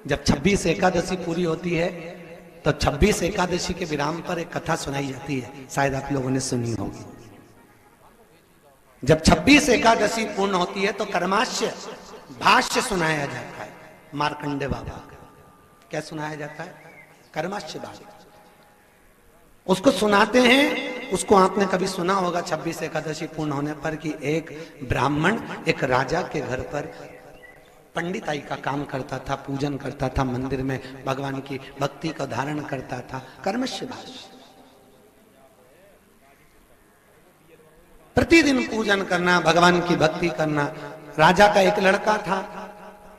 जब 26 एकादशी पूरी होती है तो 26 एकादशी के विराम पर एक कथा सुनाई जाती है, शायद आप लोगों ने सुनी होगी। जब 26 एकादशी पूर्ण होती है तो कर्माश्य भाष्य सुनाया जाता है मार्कंडे बाबा का। क्या सुनाया जाता है? कर्माश्य भाष्य उसको सुनाते हैं। उसको आपने कभी सुना होगा 26 एकादशी पूर्ण होने पर कि एक ब्राह्मण एक राजा के घर पर पंडिताई का काम करता था, पूजन करता था, मंदिर में भगवान की भक्ति का धारण करता था। कर्मश्य भाष्य प्रतिदिन पूजन करना, भगवान की भक्ति करना। राजा का एक लड़का था,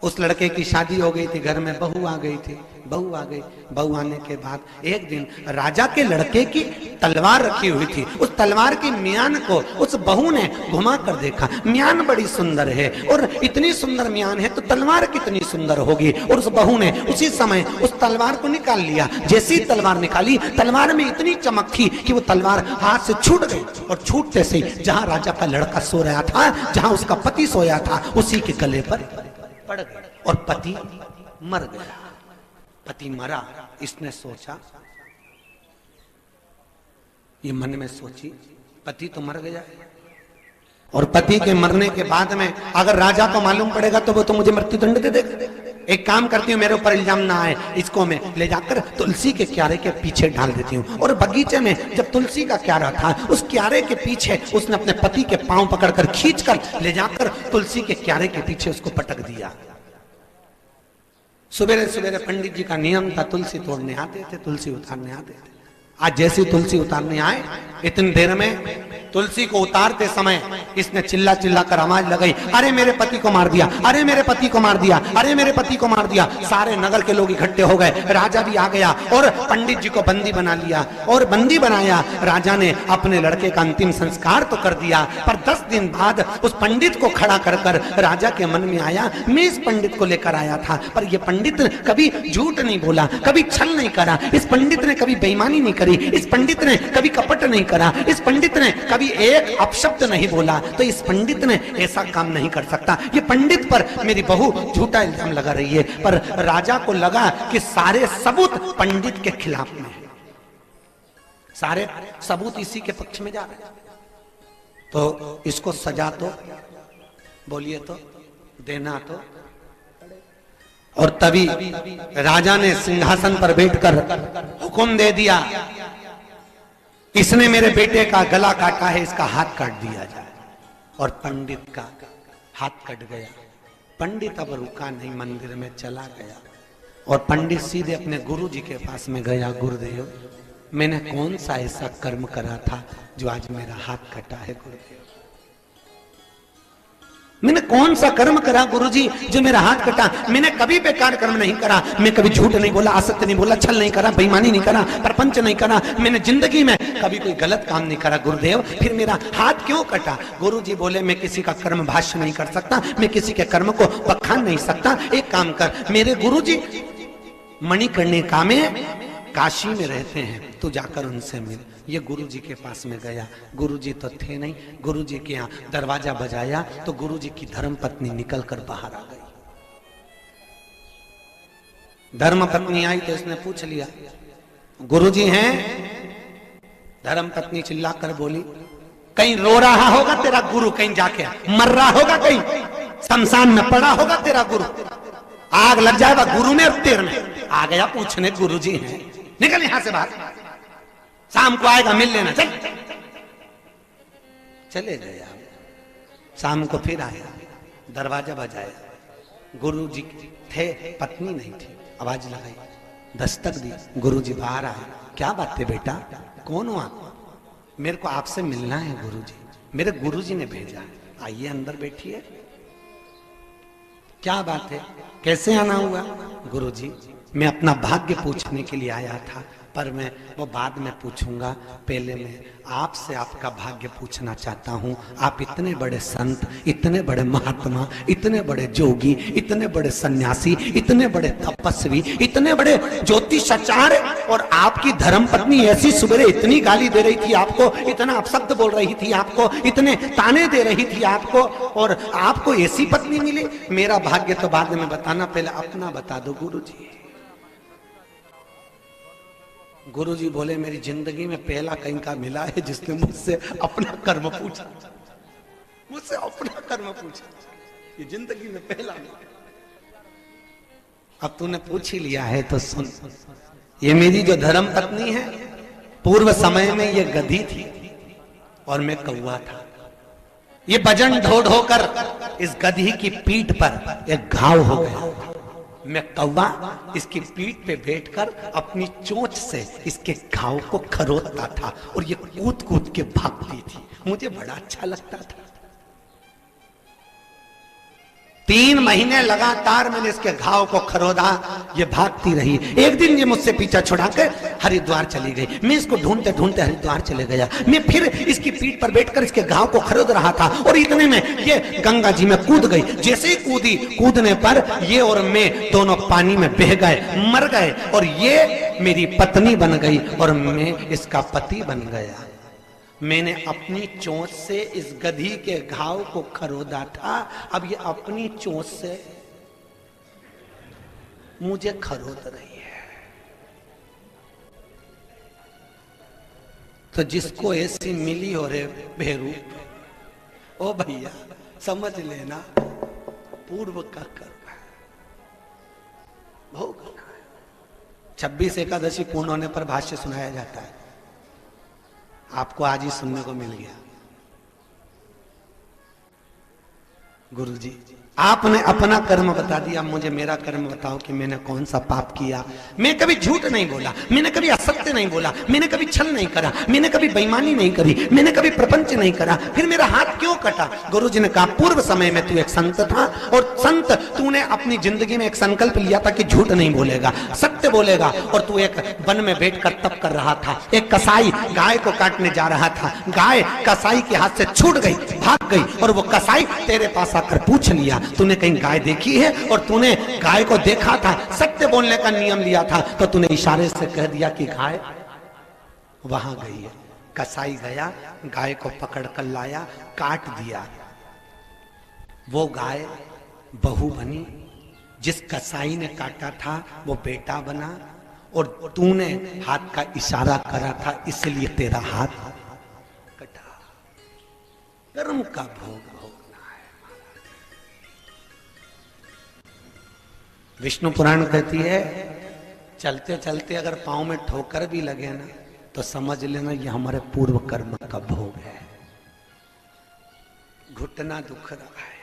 उस लड़के की शादी हो गई थी, घर में बहू आ गई थी। बहू आ गई, बहू आने के बाद एक दिन राजा के लड़के की तलवार रखी हुई थी। उस तलवार की म्यान को उस बहू ने घुमा कर देखा। म्यान बड़ी सुंदर है और इतनी सुंदर म्यान है तो तलवार कितनी सुंदर होगी। और उस बहू ने उसी समय उस तलवार को निकाल लिया। जैसी तलवार निकाली, तलवार में इतनी चमक थी कि वो तलवार हाथ से छूट गई और छूटते से जहां राजा का लड़का सो रहा था, जहां उसका पति सोया था, उसी के गले पर पड़ गई और पति मर गया। पति मरा, इसने सोचा, ये मन में सोची, पति तो मर गया और पति के मरने के बाद में अगर राजा को मालूम पड़ेगा तो वो तो मुझे मृत्युदंड दे देगा। एक काम करती हूँ, मेरे ऊपर इल्जाम ना आए, इसको मैं ले जाकर तुलसी के क्यारे के पीछे डाल देती हूँ। और बगीचे में जब तुलसी का क्यारा था, उस क्यारे के पीछे उसने अपने पति के पांव पकड़कर खींचकर ले जाकर तुलसी के क्यारे के पीछे उसको पटक दिया। सवेरे सवेरे पंडित जी का नियम था, तुलसी तोड़ने आते थे, तुलसी उतारने आते थे। आज जैसी तुलसी उतारने आए, इतनी देर में तुलसी को उतारते समय इसने चिल्ला चिल्ला कर आवाज लगाई, अरे मेरे पति को मार दिया, अरे मेरे पति को मार दिया, अरे मेरे पति को मार दिया। सारे नगर के लोग इकट्ठे हो गए, राजा भी आ गया और पंडित जी को बंदी बना लिया। और बंदी बनाया, राजा ने अपने लड़के का अंतिम संस्कार तो कर दिया, पर 10 दिन बाद उस पंडित को खड़ा कर कर राजा के मन में आया, मैं इस पंडित को लेकर आया था, पर यह पंडित कभी झूठ नहीं बोला, कभी छल नहीं करा, इस पंडित ने कभी बेईमानी नहीं करी, इस पंडित ने कभी कपट नहीं करा, इस पंडित ने कभी एक अपशब्द नहीं बोला, तो इस पंडित ने ऐसा काम नहीं कर सकता। ये पंडित पर मेरी बहू झूठा इल्जाम लगा रही है। पर राजा को लगा कि सारे सबूत पंडित के खिलाफ में है, सारे सबूत इसी के पक्ष में जा रहे हैं, तो इसको सजा तो बोलिए तो देना तो। और तभी राजा ने सिंहासन पर बैठकर हुक्म दे दिया, इसने मेरे बेटे का गला काटा है, इसका हाथ काट दिया जाए। और पंडित का हाथ कट गया। पंडित अब रुका नहीं, मंदिर में चला गया और पंडित सीधे अपने गुरु जी के पास में गया, गुरुदेव मैंने कौन सा ऐसा कर्म करा था जो आज मेरा हाथ कटा है गुरुदेव? मैंने कौन सा कर्म करा गुरुजी जो मेरा हाथ कटा? मैंने कभी बेकार कर्म नहीं करा, मैं कभी झूठ नहीं बोला, असत्य नहीं बोला, छल नहीं करा, बेईमानी नहीं करा, प्रपंच नहीं करा, मैंने जिंदगी में कभी कोई गलत काम नहीं करा गुरुदेव, फिर मेरा हाथ क्यों कटा? गुरुजी बोले, मैं किसी का कर्म भाष्य नहीं कर सकता, मैं किसी के कर्म को बखान नहीं सकता। एक काम कर, मेरे गुरुजी मणिकर्णिका में काशी में रहते हैं, तू जाकर उनसे मिल। ये गुरुजी के पास में गया, गुरुजी तो थे नहीं। गुरुजी के यहाँ दरवाजा बजाया तो गुरुजी की धर्मपत्नी निकल कर बाहर आ गई। धर्मपत्नी आई तो इसने पूछ लिया, गुरुजी हैं? धर्मपत्नी चिल्लाकर बोली, कहीं रो रहा होगा तेरा गुरु, कहीं जाके मर रहा होगा, कहीं शमशान में पड़ा होगा तेरा गुरु, आग लग जाएगा गुरु में और तेरे में। आ गया पूछने, गुरुजी हैं? निकल यहां से बाहर, शाम को आएगा, मिल लेना, चल। चले गया। शाम को फिर आया, दरवाजा बजाया, गुरुजी थे, पत्नी नहीं थी। आवाज लगाई, दस्तक दी, गुरुजी बाहर आए। क्या बात है बेटा, कौन हो आप? मेरे को आपसे मिलना है गुरुजी, मेरे गुरुजी ने भेजा है, आइए अंदर बैठिए। क्या बात है, कैसे आना हुआ? गुरुजी मैं अपना भाग्य पूछने के लिए आया था, पर मैं वो बाद में पूछूंगा। पहले मैं आपसे आपका भाग्य पूछना चाहता हूं। आप इतने बड़े संत, इतने बड़े महात्मा, इतने बड़े जोगी, इतने बड़े सन्यासी, इतने बड़े तपस्वी, इतने बड़े ज्योतिषाचार्य, और आपकी धर्मपत्नी ऐसी सुबह इतनी गाली दे रही थी आपको, इतना अपशब्द बोल रही थी आपको, इतने ताने दे रही थी आपको, और आपको ऐसी पत्नी मिली। मेरा भाग्य तो बाद में बताना, पहले अपना बता दो गुरुजी। गुरुजी बोले मेरी जिंदगी में पहला कहीं का मिला है जिसने मुझसे अपना कर्म पूछा, मुझसे अपना कर्म पूछा, ये जिंदगी में पहला मिला। अब तूने पूछ ही लिया है तो सुन। ये मेरी जो धर्म पत्नी है, पूर्व समय में ये गधी थी और मैं कौवा था। ये वजन ढो ढो कर इस गधी की पीठ पर एक घाव हो गया। मैं कौवा इसकी पीठ पे बैठकर अपनी चोंच से इसके घाव को खरोदता था और ये कूद कूद के भागती थी। मुझे बड़ा अच्छा लगता था। 3 महीने लगातार मैंने इसके घाव को खरोदा, ये भागती रही। एक दिन ये मुझसे पीछा छुड़ा के हरिद्वार चली गई। मैं इसको ढूंढते ढूंढते हरिद्वार चले गया। मैं फिर इसकी पीठ पर बैठकर इसके घाव को खरोद रहा था और इतने में ये गंगा जी में कूद गई। जैसे ही कूदी, कूदने पर ये और मैं दोनों पानी में बह गए, मर गए, और ये मेरी पत्नी बन गई और मैं इसका पति बन गया। मैंने अपनी चोंच से इस गधी के घाव को खरोदा था, अब ये अपनी चोंच से मुझे खरोद रही है। तो जिसको ऐसी मिली हो रे बेरूप, ओ भैया समझ लेना पूर्व का कर्म है, भोग। 26 एकादशी पूर्ण होने पर भाष्य सुनाया जाता है, आपको आज ही सुनने को मिल गया। गुरुजी आपने अपना कर्म बता दिया, मुझे मेरा कर्म बताओ कि मैंने कौन सा पाप किया। मैं कभी झूठ नहीं बोला, मैंने कभी असत्य नहीं बोला, मैंने कभी छल नहीं करा, मैंने कभी बेईमानी नहीं करी, मैंने कभी प्रपंच नहीं करा, फिर मेरा हाथ क्यों कटा? गुरुजी ने कहा पूर्व समय में तू एक संत था और संत तूने अपनी जिंदगी में एक संकल्प लिया था कि झूठ नहीं बोलेगा, सत्य बोलेगा, और तू एक वन में बैठकर तप कर रहा था। एक कसाई गाय को काटने जा रहा था, गाय कसाई के हाथ से छूट गई, भाग गई, और वो कसाई तेरे पास आकर पूछ लिया तूने कहीं गाय देखी है, और तूने गाय को देखा था, सत्य बोलने का नियम लिया था, तो तूने इशारे से कह दिया कि गाय वहां गई है। कसाई गया, गाय को पकड़ कर लाया, काट दिया। वो गाय बहू बनी, जिस कसाई ने काटा था वो बेटा बना, और तूने हाथ का इशारा करा था इसलिए तेरा हाथ कटा। कर्म का भोग भोगना है। विष्णु पुराण कहती है चलते चलते अगर पांव में ठोकर भी लगे ना तो समझ लेना ये हमारे पूर्व कर्म का भोग है। घुटना दुख रहा है,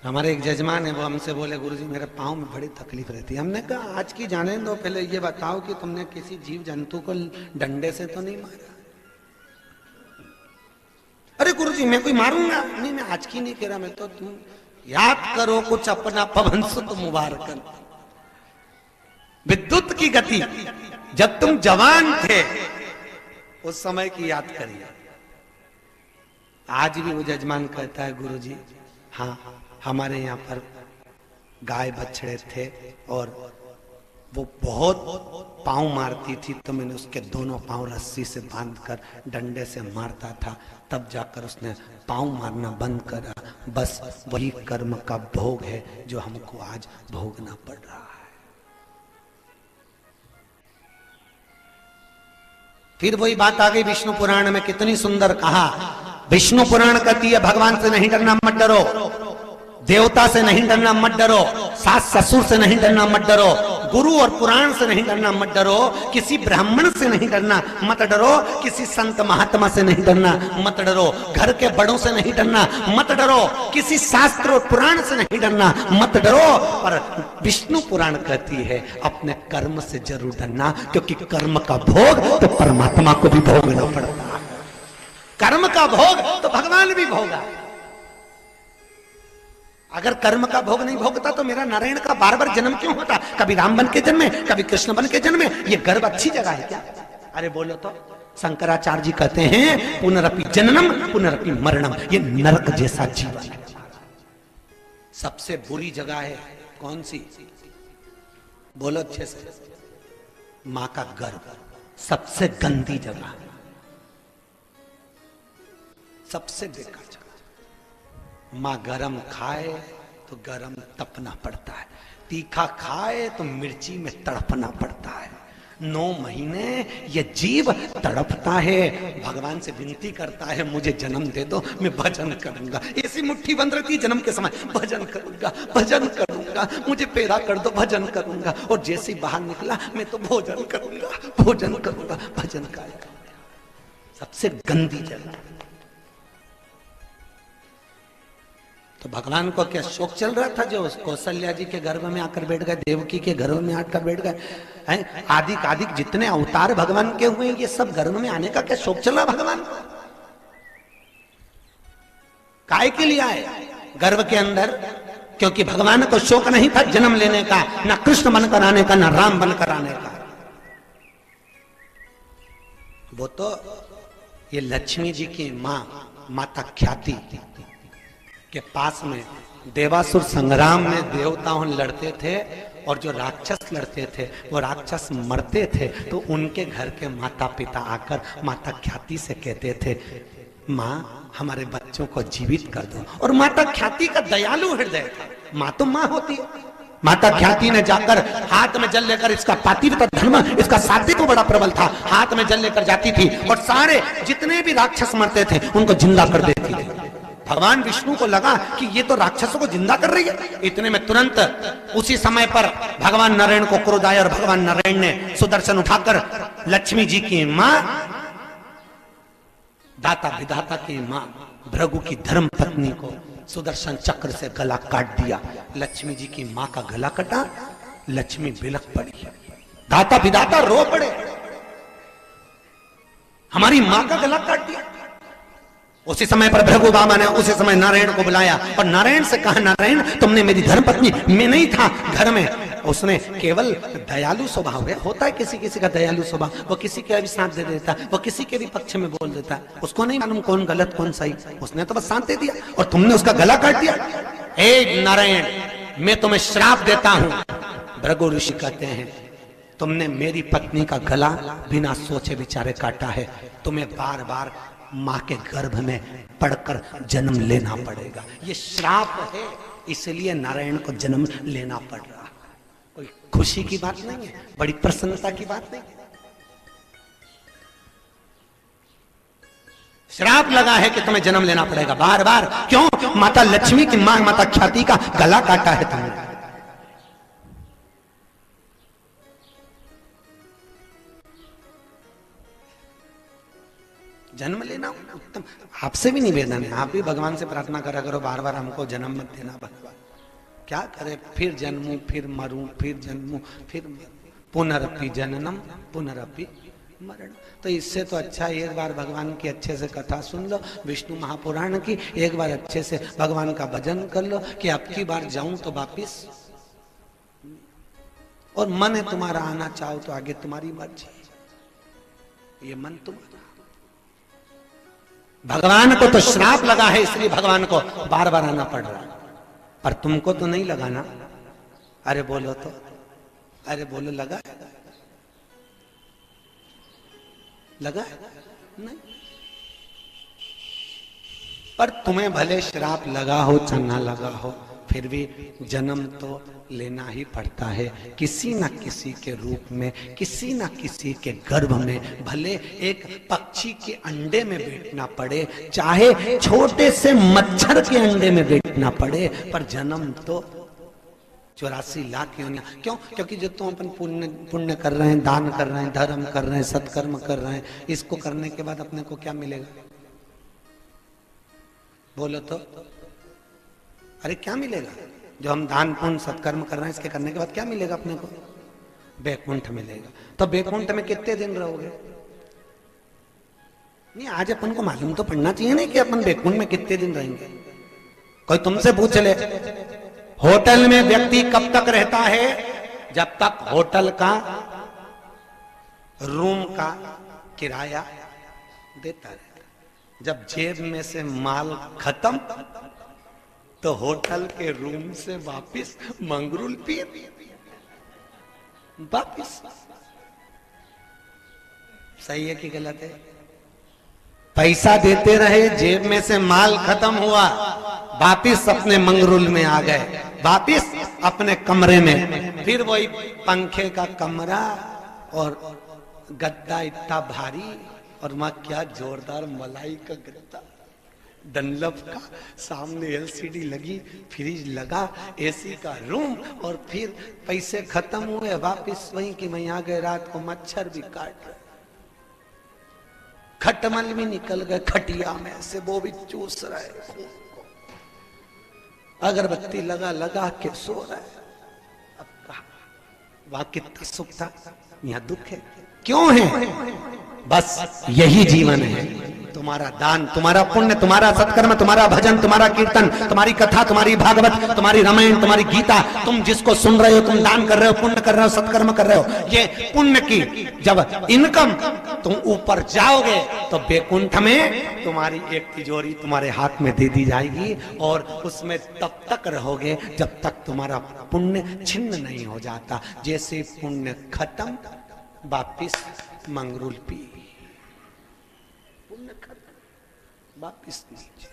हमारे एक जजमान है, वो हमसे बोले गुरुजी मेरे पाँव में बड़ी तकलीफ रहती है। हमने कहा आज की जाने दो, पहले ये बताओ कि तुमने किसी जीव जंतु को डंडे से तो नहीं मारा? अरे गुरुजी मैं कोई मारूंगा नहीं, मैं आज की नहीं कह रहा, मैं तो तुम याद करो कुछ अपना पवन सुत मुबारकन। विद्युत की गति जब तुम जवान थे उस समय की याद करिए। आज भी वो जजमान कहता है गुरुजी हाँ हमारे यहाँ पर गाय बछड़े थे और वो बहुत पाँव मारती थी, तो मैंने उसके दोनों पाँव रस्सी से बांधकर डंडे से मारता था, तब जाकर उसने पाँव मारना बंद करा। बस वही कर्म का भोग है जो हमको आज भोगना पड़ रहा है। फिर वही बात आ गई विष्णु पुराण में, कितनी सुंदर कहा। विष्णु पुराण कहती है भगवान से नहीं डरना मत डरो, देवता से नहीं डरना मत डरो, सास ससुर से नहीं डरना मत डरो, गुरु और पुराण से नहीं डरना मत डरो, किसी ब्राह्मण से नहीं डरना मत डरो, किसी संत महात्मा से नहीं डरना मत डरो, घर के बड़ों से नहीं डरना मत डरो, किसी शास्त्र और पुराण से नहीं डरना मत डरो। पर विष्णु पुराण कहती है अपने कर्म से जरूर डरना, क्योंकि कर्म का भोग तो परमात्मा को भी भोगना पड़ता है। कर्म का भोग तो भगवान भी भोगा। अगर कर्म का भोग नहीं भोगता तो मेरा नारायण का बार बार जन्म क्यों होता? कभी राम बन के जन्मे, कभी कृष्ण बन के जन्मे। ये गर्भ अच्छी जगह है क्या? अरे बोलो तो। शंकराचार्य जी कहते हैं पुनरपि जननम पुनरपि मरणम, ये नरक जैसा जीवन है। सबसे बुरी जगह है कौन सी? बोलो अच्छे से। मां का गर्भ सबसे गंदी जगह, सबसे बेकार जगह। मां गरम खाए तो गरम तपना पड़ता है, तीखा खाए तो मिर्ची में तड़पना पड़ता है। 9 महीने ये जीव तड़पता है, भगवान से विनती करता है मुझे जन्म दे दो, मैं भजन करूंगा। ऐसी मुट्ठी बंद रहती जन्म के समय, भजन करूंगा, भजन करूंगा, मुझे पेड़ा कर दो, भजन करूंगा। और जैसे ही बाहर निकला मैं तो भोजन करूंगा, भोजन करूंगा, भजन करूंगा। सबसे गंदी जगह। तो भगवान को क्या शोक चल रहा था जो कौशल्या जी के गर्भ में आकर बैठ गए, देवकी के गर्भ में आकर बैठ गए हैं? आदिक आदिक जितने अवतार भगवान के हुए ये सब गर्भ में आने का क्या शोक चला भगवान को? काय के लिए आए गर्भ के अंदर? क्योंकि भगवान को शोक नहीं था जन्म लेने का, ना कृष्ण बनकर आने का, ना राम बनकर आने का। वो तो ये लक्ष्मी जी की मां माता ख्याति के पास में देवासुर संग्राम में देवताओं लड़ते थे, और जो राक्षस लड़ते थे वो राक्षस मरते थे, तो उनके घर के माता पिता आकर माता ख्याति से कहते थे माँ हमारे बच्चों को जीवित कर दो। और माता ख्याति का दयालु हृदय था। माँ तो माँ होती है। माता ख्याति ने जाकर हाथ में जल लेकर, इसका पातिव्रता धर्म, इसका सात्विक को बड़ा प्रबल था, हाथ में जल लेकर जाती थी और सारे जितने भी राक्षस मरते थे उनको जिंदा कर देती थी। भगवान विष्णु को लगा कि ये तो राक्षसों को जिंदा कर रही है। इतने में तुरंत उसी समय पर भगवान नारायण को क्रोध आया और भगवान नारायण ने सुदर्शन उठाकर लक्ष्मी जी की मां, दाता विधाता की मां भृगु की धर्म पत्नी को सुदर्शन चक्र से गला काट दिया। लक्ष्मी जी की मां का गला कटा, लक्ष्मी बिलख पड़ी, दाता विधाता रो पड़े, हमारी मां का गला काट दिया। उसी समय पर भृगु बाबा ने उसी समय नारायण को बुलाया और नारायण से कहा नारायण तुमने मेरी धर्मपत्नी, मैं नहीं था घर में, उसने केवल दयालु स्वभाव है, होता है किसी किसी का दयालु स्वभाव, वो किसी का भी साथ दे देता, वो किसी के भी पक्ष में बोल देता, उसको नहीं मालूम कौन गलत कौन सही, उसने तो बस साथ दे दिया और तुमने उसका गला काट दिया। हे नारायण मैं तुम्हें श्राप देता हूं। भृगु ऋषि कहते हैं तुमने मेरी पत्नी का गला बिना सोचे विचारे काटा है, तुम्हें बार बार मां के गर्भ में पड़कर जन्म लेना पड़ेगा। ये श्राप है, इसलिए नारायण को जन्म लेना पड़ रहा। कोई खुशी की बात नहीं है, बड़ी प्रसन्नता की बात नहीं है। श्राप लगा है कि तुम्हें जन्म लेना पड़ेगा बार बार। क्यों? माता लक्ष्मी की मां माता ख्याति का गला काटा है तुमने। जन्म लेना उत्तम। आपसे भी निवेदन है, आप भी भगवान से प्रार्थना करा करो बार बार हमको जन्म मत देना भगवान। क्या करे, फिर जन्मूं फिर मरूं फिर जन्मूं फिर पुनरपि जननम पुनरपि मरण। तो इससे तो अच्छा एक बार भगवान की अच्छे से कथा सुन लो, विष्णु महापुराण की, एक बार अच्छे से भगवान का भजन कर लो कि अब की बार जाऊं तो वापिस, और मन है तुम्हारा आना चाहो तो आगे तुम्हारी मर्जी, ये मन तुम्हारा। भगवान को तो श्राप लगा है इसलिए भगवान को बार बार आना पड़ रहा है, पर तुमको तो नहीं लगाना। अरे बोलो तो, अरे बोलो लगा लगा नहीं, पर तुम्हें भले श्राप लगा हो चाहे ना लगा हो, फिर भी जन्म तो लेना ही पड़ता है किसी न किसी के रूप में, किसी न किसी के गर्भ में। भले एक पक्षी के अंडे में बैठना पड़े, चाहे छोटे से मच्छर के अंडे में बैठना पड़े, पर जन्म तो 84 लाख योनियां। क्यों? क्योंकि जो तुम अपन पुण्य कर रहे हैं, दान कर रहे हैं, धर्म कर रहे हैं, सत्कर्म कर रहे हैं, इसको करने के बाद अपने को क्या मिलेगा? बोलो तो, अरे क्या मिलेगा? जो हम दान पुण्य सत्कर्म कर रहे हैं इसके करने के बाद क्या मिलेगा अपने को? बैकुंठ मिलेगा। तो बैकुंठ में कितने दिन रहोगे? नहीं, आज अपन को मालूम तो पड़ना चाहिए ना कि अपन बैकुंठ में कितने दिन रहेंगे। कोई तुमसे पूछ ले, होटल में व्यक्ति कब तक रहता है? जब तक होटल का रूम का किराया देता रहता। जब जेब में से माल खत्म तो होटल के रूम से वापिस मंगरूल पीर वापिस। सही है कि गलत है? पैसा देते रहे, जेब में से माल खत्म हुआ, वापिस अपने मंगरूल में आ गए, वापिस अपने कमरे में। फिर वही पंखे का कमरा और गद्दा इतना भारी, और वहां क्या जोरदार मलाई का गद्दा, डनलप का, सामने एलसीडी लगी, फ्रिज लगा, एसी का रूम, और फिर पैसे खत्म हुए, वापिस वहीं कि मैं आ गए। रात को मच्छर भी काट रहे, खटमल भी निकल गए खटिया में से, वो भी चूस रहे, अगरबत्ती लगा के सो रहे। अब कहा वहां कितना सुख था, यहाँ दुख है। क्यों है? बस यही जीवन है। तुम्हारा दान, तुम्हारा पुण्य, तुम्हारा सत्कर्म, तुम्हारा भजन, तुम्हारा कीर्तन, तुम्हारी कथा, तुम्हारी भागवत, तुम्हारी रामायण, तुम्हारी गीता, तुम जिसको सुन रहे हो, तुम दान कर रहे हो, पुण्य कर रहे हो, सत्कर्म कर रहे हो, ये पुण्य की जब इनकम तुम ऊपर जाओगे तो बैकुंठ में तुम्हारी एक तिजोरी तुम्हारे हाथ में दे दी जाएगी, और उसमें तब तक रहोगे जब तक तुम्हारा पुण्य छिन्न नहीं हो जाता। जैसे पुण्य खत्म, वापिस मंगरूल पी, पुण्य खत्म, वापिस नीचे।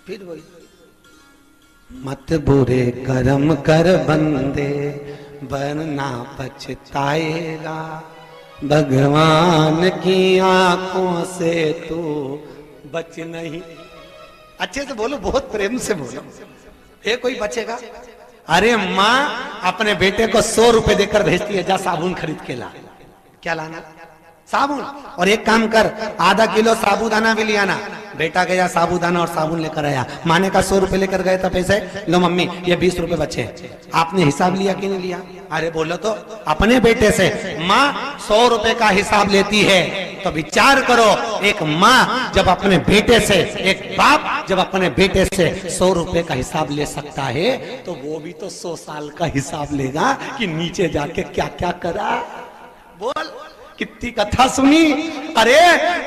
फिर वही, मत बुरे कर्म कर बंदे, वरना पछताएगा, भगवान की आंखों से तू बच नहीं। अच्छे से बोलो, बहुत प्रेम से बोलो, ये कोई बचेगा? अरे माँ अपने बेटे को 100 रुपए देकर भेजती है, जा साबुन खरीद के ला। क्या लाना? साबुन। और एक काम कर, आधा किलो साबुदाना भी ले आना। बेटा गया साबुदाना और साबुन लेकर आया, माँ ने कहा 100 रुपए लेकर गए था पैसे, लो मम्मी ये 20 रुपए बचे। आपने हिसाब लिया कि नहीं लिया? अरे बोलो तो, अपने बेटे से माँ 100 रुपए का हिसाब लेती है, तो विचार करो, एक माँ जब अपने बेटे से, एक बाप जब अपने बेटे से 100 रुपए का हिसाब ले सकता है, तो वो भी तो 100 साल का हिसाब लेगा कि नीचे जाके क्या क्या करा। बोल, कितनी कथा सुनी। अरे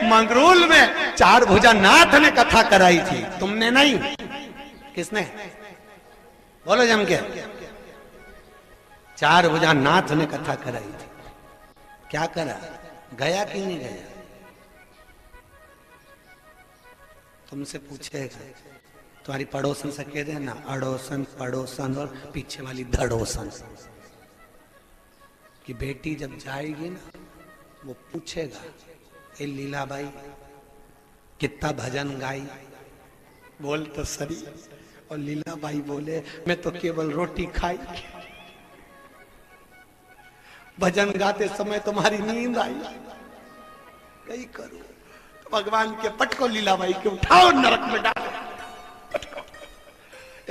मंगरूल में 4 भुजा नाथ ने कथा कराई थी, तुमने नहीं? किसने? बोलो जम के। 4 भुजा नाथ ने कथा कराई थी। क्या करा? गया कि नहीं गया? तुमसे पूछेगा, तुम्हारी पड़ोसन से कह देना, अड़ोसन पड़ोसन और पीछे वाली धड़ोसन, कि बेटी जब जाएगी ना, वो पूछेगा, ए लीलाबाई कितना भजन गाई? बोल तो सही। और लीलाबाई बोले, मैं तो केवल रोटी खाई, भजन गाते समय तुम्हारी नींद आई, कहीं करो तो भगवान के पटको लीलाबाई के उठाओ, नरक में डालो।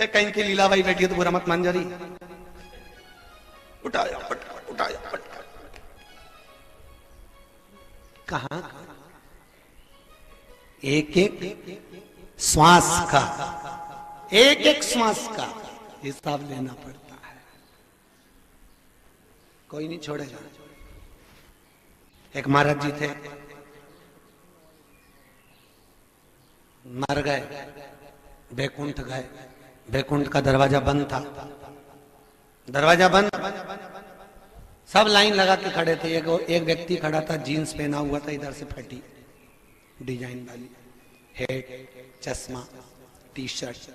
कहीं की लीलाबाई बैठी है तो बुरा मत मान जा रही, उठाया पटका, उठाया पटका। कहां? एक एक श्वास का, एक एक श्वास का हिसाब लेना पड़ता है, कोई नहीं छोड़ेगा। एक महाराज जी थे, मर गए, बैकुंठ गए, बैकुंठ का दरवाजा बंद था, दरवाजा बंद, सब लाइन लगा के खड़े थे। एक व्यक्ति खड़ा था, जीन्स पहना हुआ था, इधर से फटी डिजाइन वाली, हेड, चश्मा, टी शर्ट,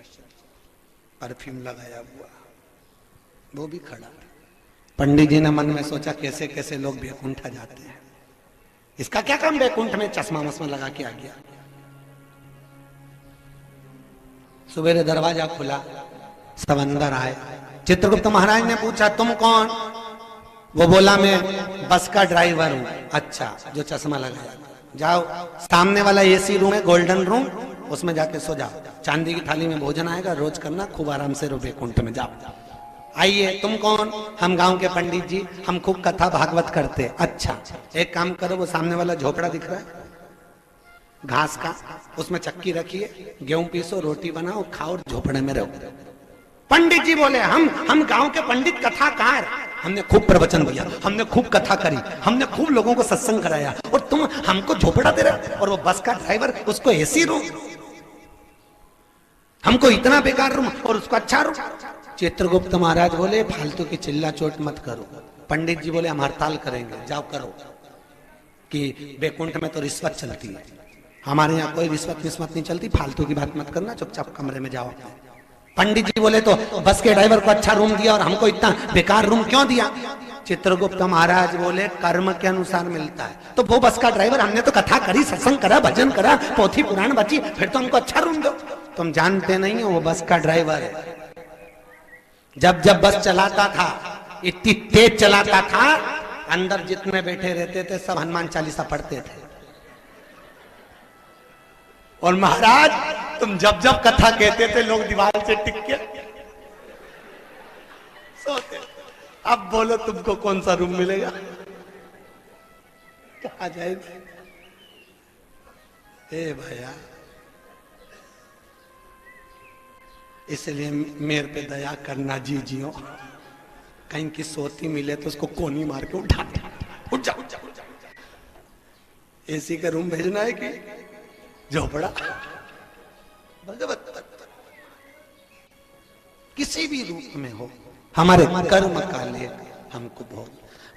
परफ्यूम लगाया हुआ, वो भी खड़ा। पंडित जी ने मन में सोचा, कैसे कैसे लोग बैकुंठ जाते हैं, इसका क्या काम बैकुंठ में चश्मा वश्मा लगा के आ गया। सुबेरे दरवाजा खुला, सब अंदर आए। चित्रगुप्त महाराज ने पूछा, तुम कौन? वो बोला, मैं बस का ड्राइवर हूं। अच्छा, जो चश्मा लगाया, जाओ सामने वाला एसी रूम है, गोल्डन रूम, उसमें जाके सो जाओ, चांदी की थाली में भोजन आएगा, रोज करना, खूब आराम से रो बैकुंठ में जाओ। आइए। तुम कौन? हम गांव के पंडित जी, हम खूब कथा भागवत करते। अच्छा, एक काम करो, वो सामने वाला झोपड़ा दिख रहा है घास का, उसमें चक्की रखिए, गेहूं पीसो, रोटी बनाओ, खाओ और झोपड़े में रहो। पंडित जी बोले हम गांव के पंडित कथाकार, हमने खूब प्रवचन दिया, हमने खूब कथा करी, हमने खूब लोगों को सत्संग कराया, और तुम हमको झोपड़ा दे रहे हो? और वो बस का ड्राइवर, उसको एसी रूम, हमको इतना बेकार रूम और उसको अच्छा रूम। चित्रगुप्त महाराज बोले फालतू की चिल्ला चोट मत करो। पंडित जी बोले हम हड़ताल करेंगे, जाओ करो, कि बैकुंठ में तो रिश्वत चलती है, हमारे यहाँ कोई रिश्वत नहीं चलती, फालतू की बात मत करना, चुपचाप कमरे में जाओ। पंडित जी बोले तो बस के ड्राइवर को अच्छा रूम दिया और हमको इतना बेकार रूम क्यों दिया? चित्रगुप्त महाराज बोले कर्म के अनुसार मिलता है। तो वो बस का ड्राइवर, हमने तो कथा करी, सत्संग करा, भजन करा, पोथी पुराण बची, फिर तो हमको अच्छा रूम दो। तुम जानते नहीं हो वो बस का ड्राइवर है। जब जब बस चलाता था, इतनी तेज चलाता था, अंदर जितने बैठे रहते थे सब हनुमान चालीसा पढ़ते थे। और महाराज तुम जब जब कथा कहते थे लोग दीवार से टिक के सोते। अब बोलो तुमको कौन सा रूम मिलेगा? कहा जाएगा? ए भैया, इसलिए मेरे पे दया करना जी जियो, कहीं की सोती मिले तो उसको कोनी मार के उठा, उठ जा, उठ जा, उठ जा। एसी का रूम भेजना है कि झोपड़ा? भगवत किसी भी रूप में हो, हमारे कर्म का लेख हमको भोग।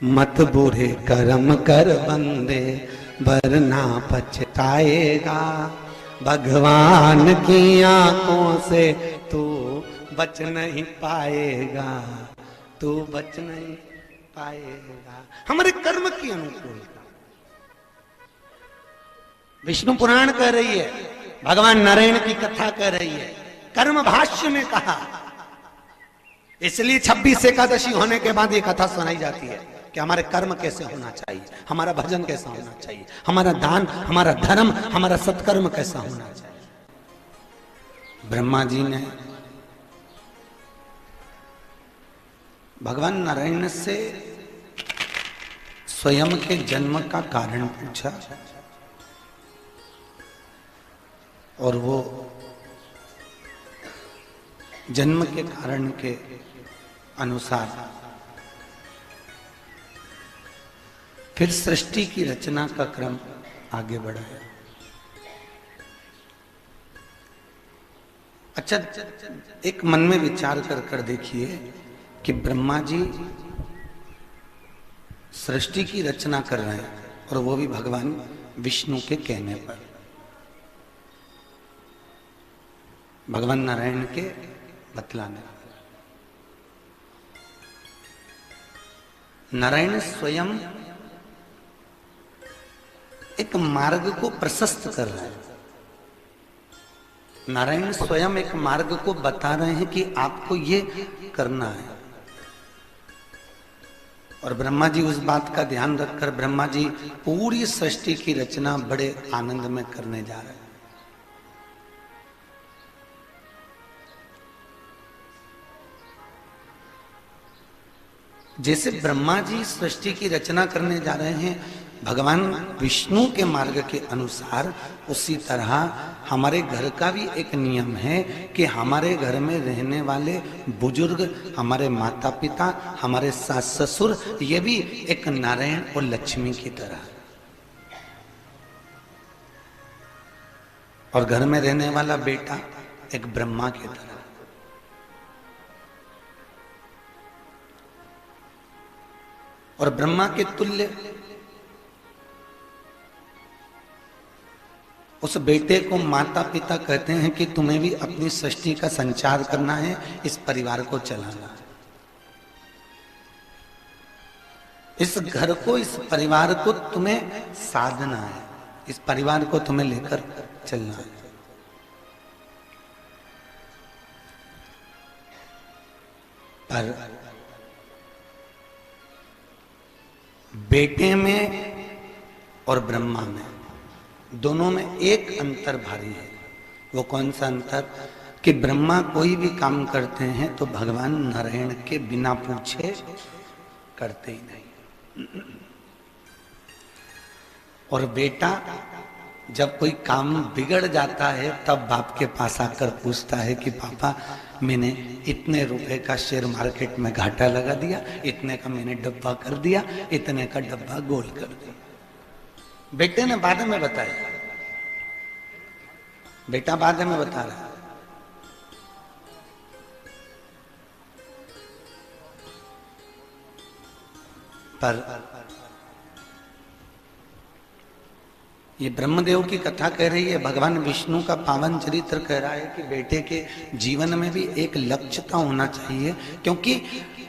मत बुरे कर्म कर बंदे, वरना पछताएगा, भगवान की आंखों से तू बच नहीं पाएगा, तू बच नहीं पाएगा। हमारे कर्म की अनुकूल विष्णु पुराण कह रही है, भगवान नारायण की कथा कह रही है, कर्म भाष्य में कहा। इसलिए 26 एकादशी होने के बाद ये कथा सुनाई जाती है कि हमारे कर्म कैसे होना चाहिए, हमारा भजन कैसा होना चाहिए, हमारा दान, हमारा धर्म, हमारा सत्कर्म कैसा होना चाहिए। ब्रह्मा जी ने भगवान नारायण से स्वयं के जन्म का कारण पूछा, और वो जन्म के कारण के अनुसार फिर सृष्टि की रचना का क्रम आगे बढ़ाया। अच्छा, एक मन में विचार कर देखिए कि ब्रह्मा जी सृष्टि की रचना कर रहे हैं, और वो भी भगवान विष्णु के कहने पर, भगवान नारायण के बतलाने। नारायण स्वयं एक मार्ग को प्रशस्त कर रहे हैं। नारायण स्वयं एक मार्ग को बता रहे हैं कि आपको ये करना है, और ब्रह्मा जी उस बात का ध्यान रखकर ब्रह्मा जी पूरी सृष्टि की रचना बड़े आनंद में करने जा रहे हैं। जैसे ब्रह्मा जी सृष्टि की रचना करने जा रहे हैं भगवान विष्णु के मार्ग के अनुसार, उसी तरह हमारे घर का भी एक नियम है कि हमारे घर में रहने वाले बुजुर्ग, हमारे माता पिता, हमारे सास ससुर, ये भी एक नारायण और लक्ष्मी की तरह, और घर में रहने वाला बेटा एक ब्रह्मा की तरह। और ब्रह्मा के तुल्य उस बेटे को माता पिता कहते हैं कि तुम्हें भी अपनी सृष्टि का संचार करना है, इस परिवार को चलाना है, इस घर को, इस परिवार को तुम्हें साधना है, इस परिवार को तुम्हें लेकर चलना है। पर बेटे में और ब्रह्मा में, दोनों में एक अंतर भारी है। वो कौन सा अंतर? कि ब्रह्मा कोई भी काम करते हैं तो भगवान नारायण के बिना पूछे करते ही नहीं। और बेटा जब कोई काम बिगड़ जाता है तब बाप के पास आकर पूछता है कि पापा मैंने इतने रुपए का शेयर मार्केट में घाटा लगा दिया, इतने का मैंने डब्बा कर दिया, इतने का डब्बा गोल कर दिया। बेटे ने बाद में बताया, बेटा बाद में बता रहा है। पर ये ब्रह्मदेव की कथा कह रही है, भगवान विष्णु का पावन चरित्र कह रहा है कि बेटे के जीवन में भी एक लक्ष्यता होना चाहिए, क्योंकि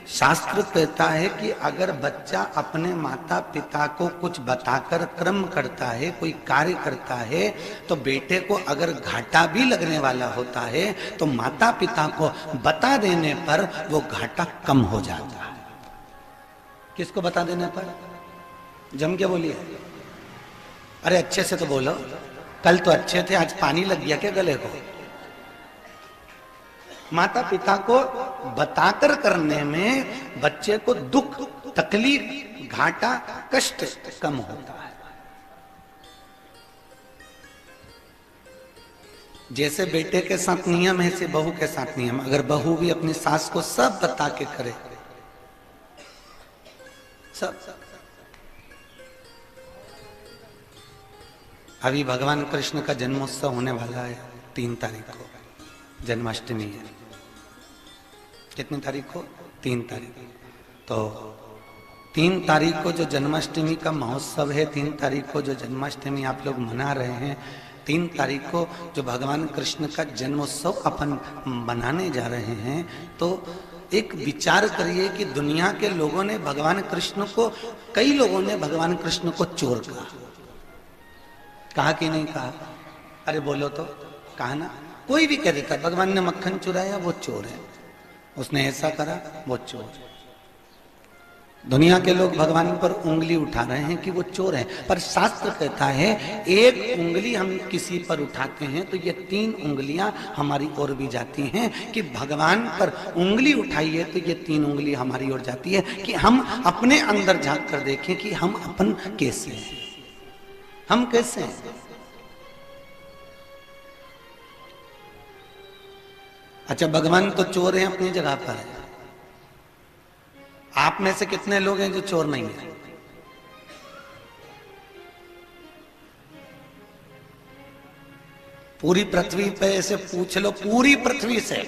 शास्त्र कहता है कि अगर बच्चा अपने माता पिता को कुछ बताकर कर्म करता है, कोई कार्य करता है, तो बेटे को अगर घाटा भी लगने वाला होता है तो माता पिता को बता देने पर वो घाटा कम हो जाता है। किसको बता देने पर? जम के बोलिए, अरे अच्छे से तो बोलो, कल तो अच्छे थे आज पानी लग गया क्या गले को? माता पिता को बताकर करने में बच्चे को दुख, तकलीफ, घाटा, कष्ट कम होता है। जैसे बेटे के साथ नियम है, ऐसे बहू के साथ नियम। अगर बहू भी अपनी सास को सब बता के करे, सब। अभी भगवान कृष्ण का जन्मोत्सव होने वाला है 3 तारीख को, जन्माष्टमी है। कितनी तारीख को? 3 तारीख। तो 3 तारीख को जो जन्माष्टमी का महोत्सव है, 3 तारीख को जो जन्माष्टमी आप लोग मना रहे हैं, 3 तारीख को जो भगवान कृष्ण का जन्मोत्सव अपन मनाने जा रहे हैं, तो एक विचार करिए कि दुनिया के लोगों ने भगवान कृष्ण को, कई लोगों ने भगवान कृष्ण को चोर कहा कि नहीं कहा? अरे बोलो तो, कहा ना? कोई भी कह देता भगवान ने मक्खन चुराया वो चोर है, उसने ऐसा करा वो चोर। दुनिया के लोग भगवान पर उंगली उठा रहे हैं कि वो चोर है, पर शास्त्र कहता है एक उंगली हम किसी पर उठाते हैं तो ये 3 उंगलियां हमारी ओर भी जाती हैं, कि भगवान पर उंगली उठाइए तो ये 3 उंगली हमारी ओर जाती है, कि हम अपने अंदर झांक कर देखें कि हम अपन कैसे हैं, हम कैसे हैं। अच्छा, भगवान तो चोर है अपनी जगह पर है। आप में से कितने लोग हैं जो चोर नहीं है? पूरी पृथ्वी पे ऐसे पूछ लो, पूरी पृथ्वी से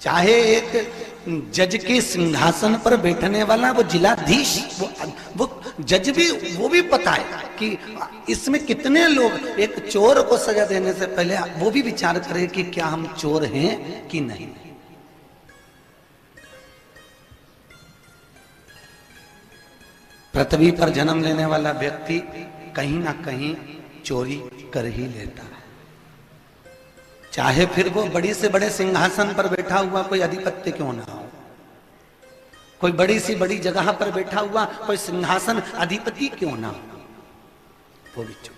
चाहे एक जज के सिंहासन पर बैठने वाला वो जिलाधीश, वो जज भी, वो भी पता है कि इसमें कितने लोग, एक चोर को सजा देने से पहले वो भी विचार करे कि क्या हम चोर हैं कि नहीं। पृथ्वी पर जन्म लेने वाला व्यक्ति कहीं ना कहीं चोरी कर ही लेता है, चाहे फिर वो बड़ी से बड़े सिंहासन पर बैठा हुआ कोई अधिपत्य क्यों ना हो, कोई बड़ी सी बड़ी जगह पर बैठा हुआ कोई सिंहासन अधिपति क्यों ना हो, वो भी चोर।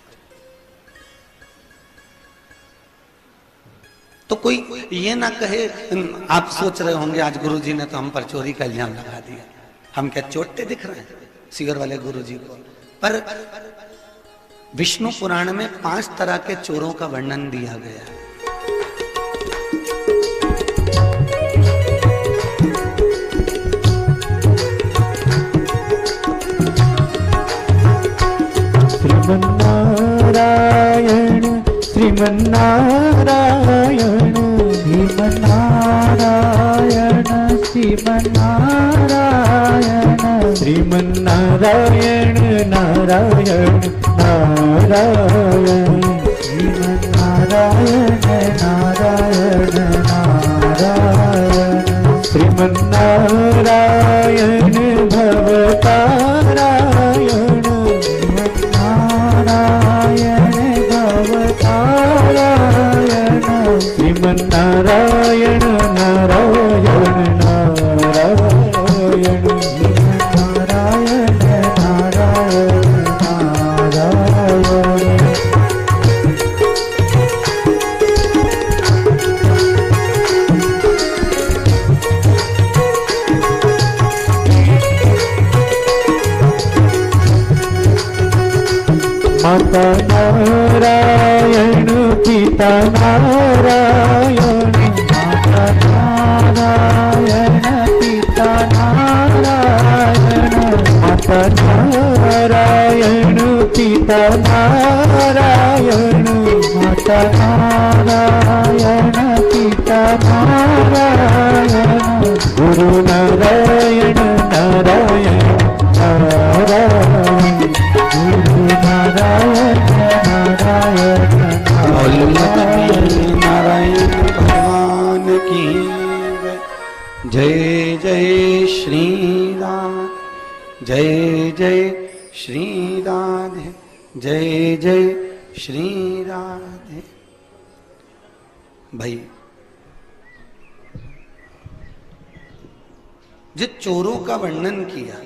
तो कोई ये ना कहे, आप सोच रहे होंगे आज गुरुजी ने तो हम पर चोरी का इल्जाम लगा दिया, हम क्या चोटते दिख रहे हैं सिगर वाले गुरुजी को? पर विष्णु पुराण में 5 तरह के चोरों का वर्णन दिया गया है। श्रीमन्नारायण श्रीमन्नारायण श्रीमन्नारायण श्रीमन्नारायण श्रीमन्नारायण नारायण नारायण श्रीमन्नारायण नारायण नारायण श्रीमन्नारायण भवतारायण नारायण भवतारायण श्रीमन्नारायण नारायण नारायण नारायण नारायण नारायण माता नारायण पिता नारायण माता नारायण पिता नारायण माता नारायण पिता नारायण माता नारायण पिता नारायण गुरु नारायण नारायण नारायण गुरु नारायण नारायण नारायण भगवान की जय जय श्री राम जय जय श्री राधे जय जय श्री राधे। भाई जिस चोरों का वर्णन किया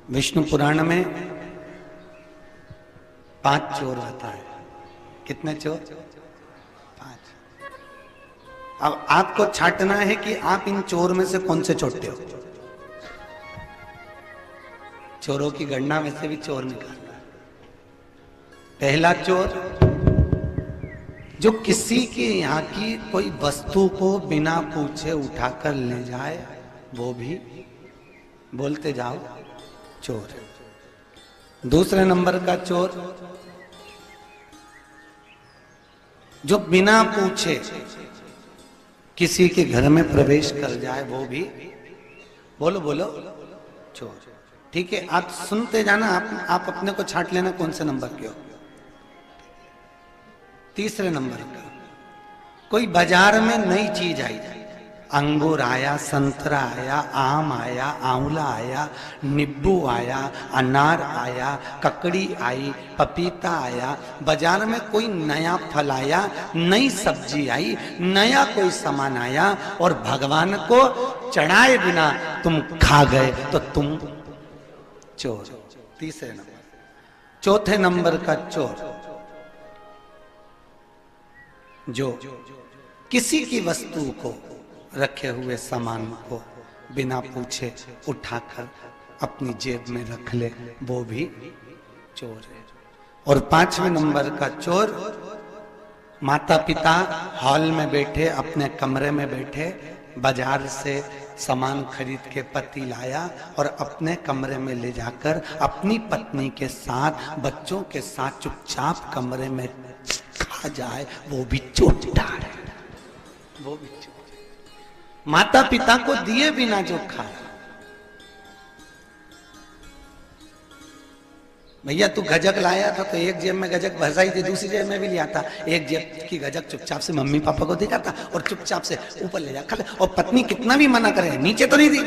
विष्णु पुराण में 5 चोर बताए। कितने चोर? 5। अब आपको छांटना है कि आप इन चोर में से कौन से छोटे हो। चोरों की गणना में से भी चोर निकालना है। पहला चोर जो किसी के यहाँ की कोई वस्तु को बिना पूछे उठाकर ले जाए, वो भी बोलते जाओ चोर। दूसरे नंबर का चोर जो बिना पूछे किसी के घर में प्रवेश कर जाए, वो भी बोलो बोलो चोर। ठीक है, आप सुनते जाना, आप अपने को छांट लेना कौन से नंबर के हो। तीसरे नंबर का कोई बाजार में नई चीज आई, अंगूर आया, संतरा आया, आम आया, आंवला आया, नींबू आया, अनार आया, ककड़ी आई, पपीता आया। बाजार में कोई नया फल आया, नई सब्जी आई, नया कोई सामान आया और भगवान को चढ़ाए बिना तुम खा गए तो तुम चोर। तीसरे नंबर। चौथे नंबर का चोर जो किसी की वस्तु को, रखे हुए सामान को बिना पूछे उठाकर अपनी जेब में रख ले, वो भी चोर है। और 5वें नंबर का चोर माता पिता हॉल में बैठे, अपने कमरे में बैठे, बाजार से सामान खरीद के पति लाया और अपने कमरे में ले जाकर अपनी पत्नी के साथ, बच्चों के साथ चुपचाप कमरे में खा जाए, वो भी चोरदार है। वो भी चोर। माता पिता को दिए बिना जो खाए, भैया तू गजक लाया था तो एक जेब में गजक भसाई थी, दूसरी जेब में भी लिया था, एक जेब की गजक चुपचाप से मम्मी पापा को दे जाता और चुपचाप से ऊपर ले जा खा ले। और पत्नी कितना भी मना करे, नीचे तो नहीं दी,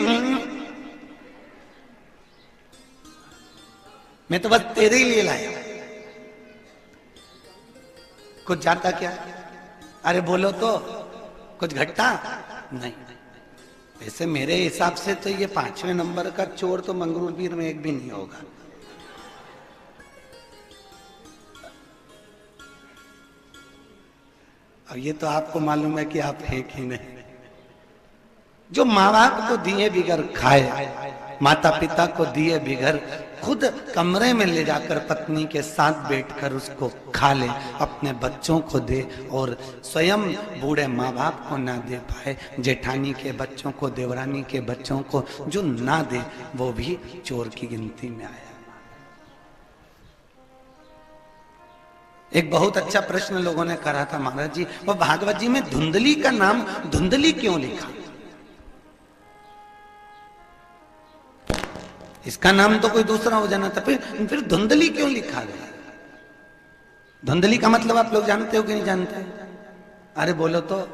मैं तो बस तेरे ही लिए लाया। कुछ जाता क्या? अरे बोलो तो कुछ घटता नहीं। वैसे मेरे हिसाब से तो ये 5वें नंबर का चोर तो मंगरूलपीर में एक भी नहीं होगा। अब ये तो आपको मालूम है कि आप हैं कि नहीं। जो माँ बाप को दिए बिगर खाए, माता पिता को दिए बिगर खुद कमरे में ले जाकर पत्नी के साथ बैठकर उसको खा ले, अपने बच्चों को दे और स्वयं बूढ़े माँ बाप को ना दे पाए, जेठानी के बच्चों को, देवरानी के बच्चों को जो ना दे, वो भी चोर की गिनती में आया। एक बहुत अच्छा प्रश्न लोगों ने करा था, महाराज जी वो भागवत जी में धुंधली का नाम धुंधली क्यों लिखा? इसका नाम तो कोई दूसरा हो जाना था, फिर धुंधली क्यों लिखा गया? धुंधली का मतलब आप लोग जानते हो कि नहीं जानते? अरे बोलो तो,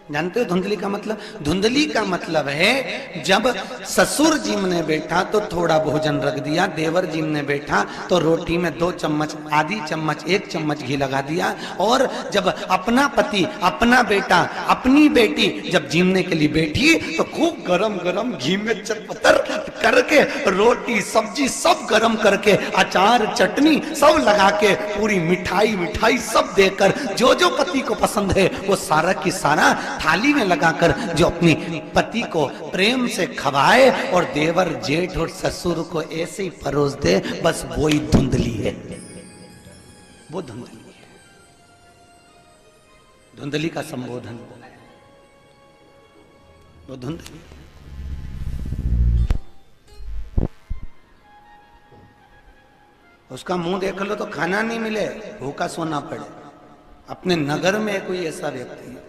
जानते हो धुंधली का मतलब? धुंधली का मतलब है जब ससुर जी ने बैठा तो थोड़ा भोजन रख दिया, देवर जी ने बैठा तो रोटी में 2 चम्मच, आधी चम्मच, 1 चम्मच घी लगा दिया। और जब अपना पति, अपना बेटा, अपनी बेटी जब जीमने के लिए बैठी तो खूब गरम गरम घी में चटपटर करके रोटी सब्जी सब गरम करके, अचार चटनी सब लगा के, पूरी मिठाई मिठाई सब देकर, जो जो पति को पसंद है वो सारा की सारा थाली में लगाकर जो अपनी पति को प्रेम से खवाए और देवर जेठ और ससुर को ऐसे ही परोस दे, बस वो ही धुंधली है, वो धुंधली है। धुंधली का संबोधन वो धुंधली। उसका मुंह देख लो तो खाना नहीं मिले, भूखा सोना पड़े। अपने नगर में कोई ऐसा व्यक्ति है,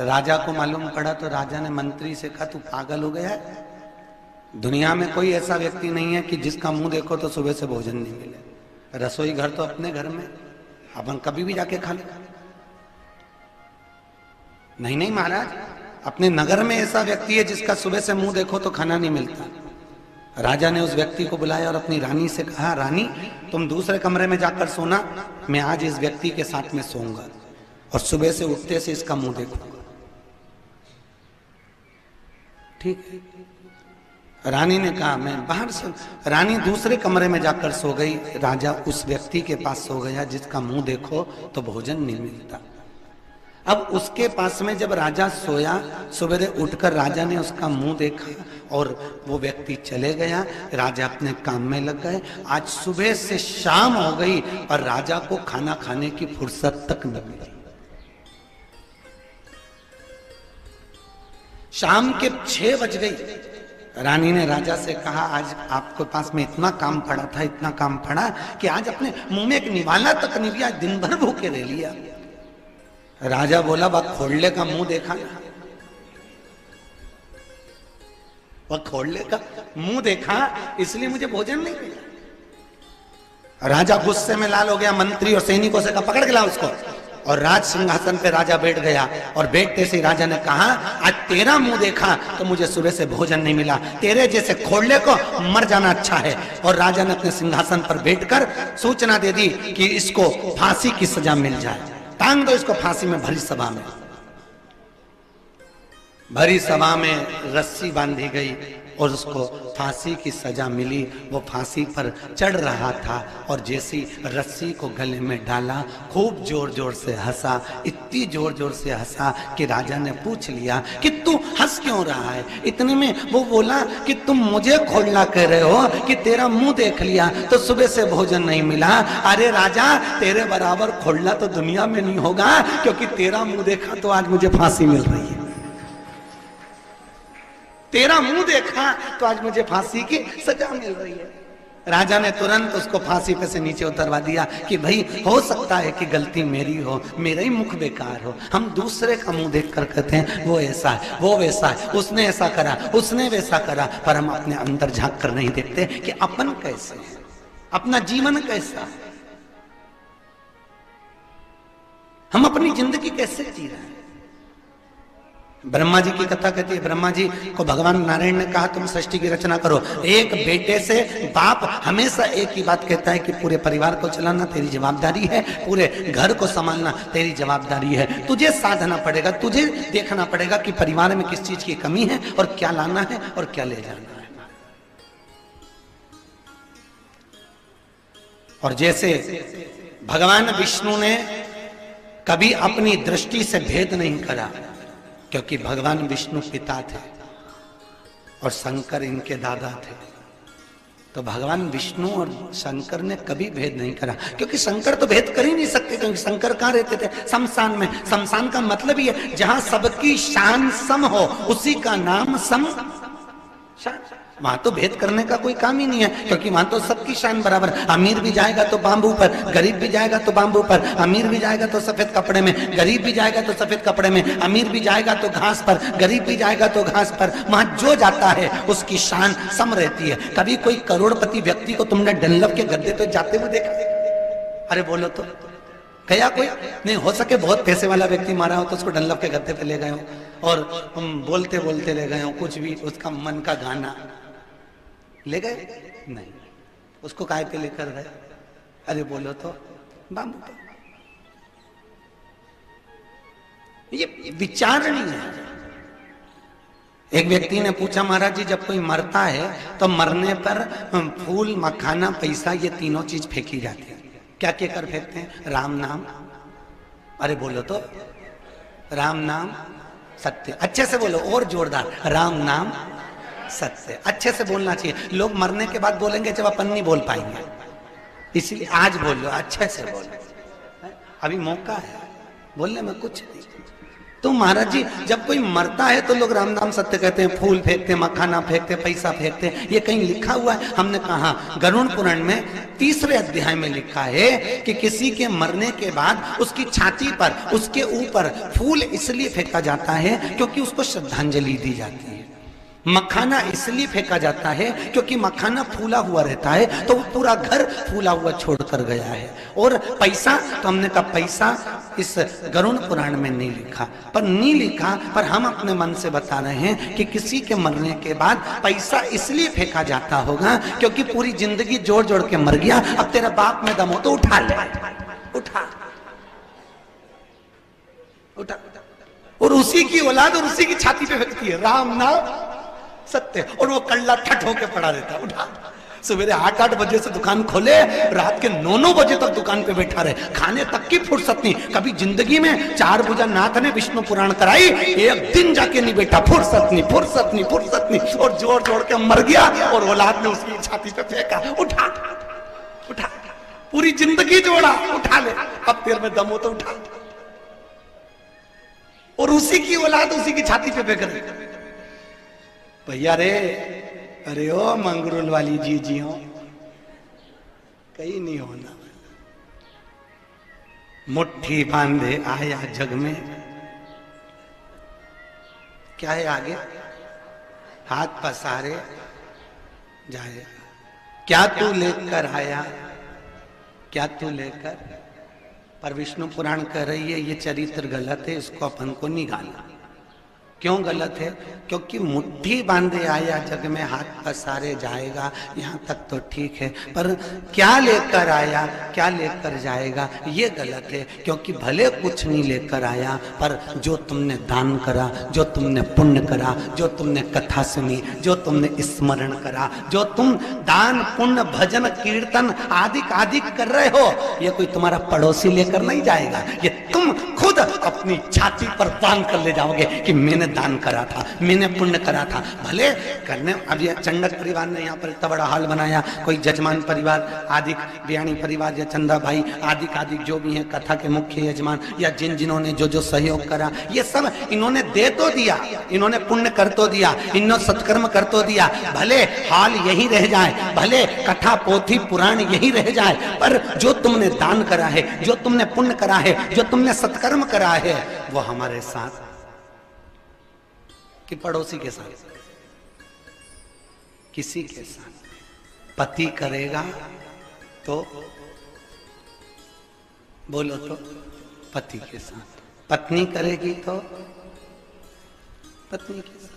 राजा को मालूम पड़ा तो राजा ने मंत्री से कहा तू पागल हो गया है? दुनिया में कोई ऐसा व्यक्ति नहीं है कि जिसका मुंह देखो तो सुबह से भोजन नहीं मिले। रसोई घर तो अपने घर में, अपन कभी भी जाके खा ले। नहीं नहीं महाराज, अपने नगर में ऐसा व्यक्ति है जिसका सुबह से मुंह देखो तो खाना नहीं मिलता। राजा ने उस व्यक्ति को बुलाया और अपनी रानी से कहा, रानी तुम दूसरे कमरे में जाकर सोना, मैं आज इस व्यक्ति के साथ में सोऊंगा और सुबह से उठते से इसका मुंह देखूंगा। ठीक है। रानी ने कहा मैं बाहर से। रानी दूसरे कमरे में जाकर सो गई। राजा उस व्यक्ति के पास सो गया जिसका मुंह देखो तो भोजन नहीं मिलता। अब उसके पास में जब राजा सोया, सवेरे उठकर राजा ने उसका मुंह देखा और वो व्यक्ति चले गया। राजा अपने काम में लग गए। आज सुबह से शाम हो गई और राजा को खाना खाने की फुर्सत तक न मिली। शाम के 6 बज गई। रानी ने राजा से कहा आज आपके पास में इतना काम पड़ा था, इतना काम पड़ा कि आज अपने मुंह में एक निवाला तक नहीं दिया, दिन भर भूखे रह लिया। राजा बोला वह खोड़ले का मुंह देखा ना, वह खोड़ले का मुंह देखा इसलिए मुझे भोजन नहीं मिला। राजा गुस्से में लाल हो गया। मंत्री और सैनिकों से कहा पकड़ के लाओ उसको। और राज सिंहासन पे राजा बैठ गया और बैठते से राजा ने कहा आज तेरा मुंह देखा तो मुझे सुबह से भोजन नहीं मिला, तेरे जैसे खोड़ले को मर जाना अच्छा है। और राजा ने अपने सिंहासन पर बैठकर सूचना दे दी कि इसको फांसी की सजा मिल जाए, टांग दो इसको फांसी में। भरी सभा में, भरी सभा में रस्सी बांधी गई और उसको फांसी की सजा मिली। वो फांसी पर चढ़ रहा था और जैसी रस्सी को गले में डाला खूब जोर जोर से हंसा, इतनी जोर जोर से हंसा कि राजा ने पूछ लिया कि तू हंस क्यों रहा है। इतने में वो बोला कि तुम मुझे खोलना कह रहे हो कि तेरा मुंह देख लिया तो सुबह से भोजन नहीं मिला। अरे राजा तेरे बराबर खोलना तो दुनिया में नहीं होगा, क्योंकि तेरा मुंह देखा तो आज मुझे फांसी मिल रही है। तेरा मुंह देखा तो आज मुझे फांसी की सजा मिल रही है। राजा ने तुरंत उसको फांसी पे से नीचे उतरवा दिया कि भाई हो सकता है कि गलती मेरी हो, मेरा ही मुख बेकार हो। हम दूसरे का मुंह देख कर कहते हैं वो ऐसा है, वो वैसा है, उसने ऐसा करा, उसने वैसा करा, पर हम अपने अंदर झांक कर नहीं देखते कि अपन कैसे है, अपना जीवन कैसा है, हम अपनी जिंदगी कैसे जी रहे हैं। ब्रह्मा जी की कथा कहती है, ब्रह्मा जी को भगवान नारायण ने कहा तुम सृष्टि की रचना करो। एक बेटे से बाप हमेशा एक ही बात कहता है कि पूरे परिवार को चलाना तेरी जवाबदारी है, पूरे घर को संभालना तेरी जवाबदारी है। तुझे साधना पड़ेगा, तुझे देखना पड़ेगा कि परिवार में किस चीज की कमी है और क्या लाना है और क्या ले जाना है। और जैसे भगवान विष्णु ने कभी अपनी दृष्टि से भेद नहीं करा, क्योंकि भगवान विष्णु पिता थे और शंकर इनके दादा थे, तो भगवान विष्णु और शंकर ने कभी भेद नहीं करा। क्योंकि शंकर तो भेद कर ही नहीं सकते, क्योंकि शंकर कहाँ रहते थे? शमशान में। शमशान का मतलब ही है जहां सबकी शान सम हो उसी का नाम सम शान। वहां तो भेद करने का कोई काम ही नहीं है, क्योंकि वहां तो सबकी शान बराबर। अमीर भी जाएगा तो बांबू पर, गरीब भी जाएगा तो बांबू पर, अमीर भी जाएगा तो सफेद कपड़े में, गरीब भी जाएगा तो सफेद कपड़े में, अमीर भी जाएगा तो घास पर, गरीब भी जाएगा तो घास पर। वहां जो जाता है उसकी शान सम रहती है। कभी कोई करोड़पति व्यक्ति को तुमने डनलप के गद्दे पे जाते हुए देखा? अरे बोलो तो, गया कोई? नहीं। हो सके बहुत पैसे वाला व्यक्ति मारा हो तो उसको डनलप के गद्दे पे ले गए हो और बोलते बोलते ले गए हो, कुछ भी उसका मन का गाना ले गए? नहीं। उसको काय पे लेकर गए? अरे बोलो तो, बांबू पे। ये विचार नहीं है। एक व्यक्ति ने पूछा महाराज जी जब कोई मरता है तो मरने पर फूल, मखाना, पैसा ये तीनों चीज फेंकी जाती है, क्या क्या कर फेंकते हैं? राम नाम। अरे बोलो तो, राम नाम सत्य। अच्छे से बोलो और जोरदार, राम नाम सत्य। अच्छे से बोलना चाहिए। लोग मरने के बाद बोलेंगे जब अपन नहीं बोल पाएंगे, इसलिए आज बोल लो, अच्छे से बोलो, अभी मौका है, बोलने में कुछ नहीं। तो महाराज जी जब कोई मरता है तो लोग राम नाम सत्य कहते हैं, फूल फेंकते, मखाना फेंकते, पैसा फेंकते, ये कहीं लिखा हुआ है? हमने कहा गरुड़ पुराण में 3रे अध्याय में लिखा है कि किसी के मरने के बाद उसकी छाती पर, उसके ऊपर फूल इसलिए फेंका जाता है क्योंकि उसको श्रद्धांजलि दी जाती है। मखाना इसलिए फेंका जाता है क्योंकि मखाना फूला हुआ रहता है तो वो पूरा घर फूला हुआ छोड़कर गया है। और पैसा, तो हमने कहा पैसा इस गरुड़ पुराण में नहीं लिखा, पर नहीं लिखा, पर हम अपने मन से बता रहे हैं कि किसी के मरने के बाद पैसा इसलिए फेंका जाता होगा क्योंकि पूरी जिंदगी जोड़ जोड़ के मर गया, अब तेरा बाप में दम हो तो उठा ले, उठा उठा, और उसी की औलाद और उसी की छाती पे फेंकती है राम नाम सत्य, और वो कल्ला ठट होके पड़ा रहता। उठा, सवेरे 8-8 बजे से दुकान खोले, रात के 9-9 बजे तक दुकान पे बैठा रहे, खाने तक की फुर्सत नहीं। कभी जिंदगी में 4 भुजा नाथ ने विष्णु पुराण कराई, एक दिन जाके नहीं बैठा, फुर्सत नहीं, फुर्सत नहीं, फुर्सत नहीं, और जोड़ जोड़ के मर गया और औलाद ने उसकी छाती पे फेंका। उठा उठा, पूरी जिंदगी जोड़ा, उठा ले, अब तेरे में दम हो तो उठा, और उसी की औलाद उसी की छाती पे फेंक रही। भैया रे, अरे ओ मंगरूल वाली जी हो, कहीं नहीं होना। मुट्ठी बांधे आया जग में, क्या है आगे, हाथ पसारे जाए, क्या तू लेकर आया, क्या तू लेकर। पर विष्णु पुराण कह रही है ये चरित्र गलत है, इसको अपन को निकालना। क्यों गलत है? क्योंकि मुट्ठी बांधे आया जग में, हाथ पसारे जाएगा, यहाँ तक तो ठीक है, पर क्या लेकर आया, क्या लेकर जाएगा, ये गलत है। क्योंकि भले कुछ नहीं लेकर आया, पर जो तुमने दान करा, जो तुमने पुण्य करा, जो तुमने कथा सुनी, जो तुमने स्मरण करा, जो तुम दान पुण्य भजन कीर्तन आदि आदि कर रहे हो, ये कोई तुम्हारा पड़ोसी लेकर नहीं जाएगा, ये तुम खुद अपनी छाती पर बांध कर ले जाओगे कि मैंने दान करा था, मैंने पुण्य करा था। भले करने, अब ये चंडक परिवार ने यहाँ पर इतना बड़ा हाल बनाया, कोई जजमान परिवार, आदि बियाणी परिवार या चंदा भाई आदि आदि जो भी हैं कथा के मुख्य यजमान, या जिन जिन्होंने जो जो सहयोग करा, ये सब इन्होंने दे तो दिया, इन्होंने पुण्य कर तो दिया, इन्होंने सत्कर्म कर तो दिया। भले हाल यही रह जाए, भले कथा पोथी पुराण यही रह जाए, पर जो तुमने दान करा है, जो तुमने पुण्य करा है, जो तुमने सत्कर्म करा है, वो हमारे साथ कि पड़ोसी के साथ, किसी के साथ। पति करेगा तो बोलो तो पति के साथ, पत्नी करेगी तो पत्नी के साथ।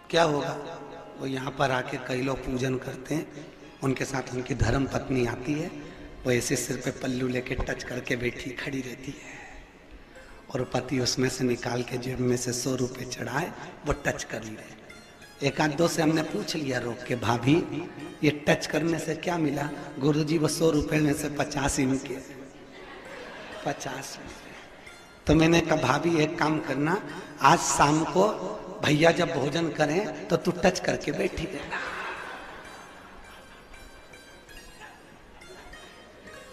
क्या होगा? वो यहाँ पर आके कई लोग पूजन करते हैं, उनके साथ उनकी धर्म पत्नी आती है, वो ऐसे सिर पे पल्लू लेके टच करके बैठी खड़ी रहती है, और पति उसमें से निकाल के जेब में से 100 रुपये चढ़ाए, वो टच कर ले। एक आध दो से हमने पूछ लिया रोक के, भाभी ये टच करने से क्या मिला? गुरुजी वो 100 रुपये में से 50 इनके, 50। तो मैंने कहा भाभी एक काम करना, आज शाम को भैया जब भोजन करें तो तू टच करके बैठी रहना,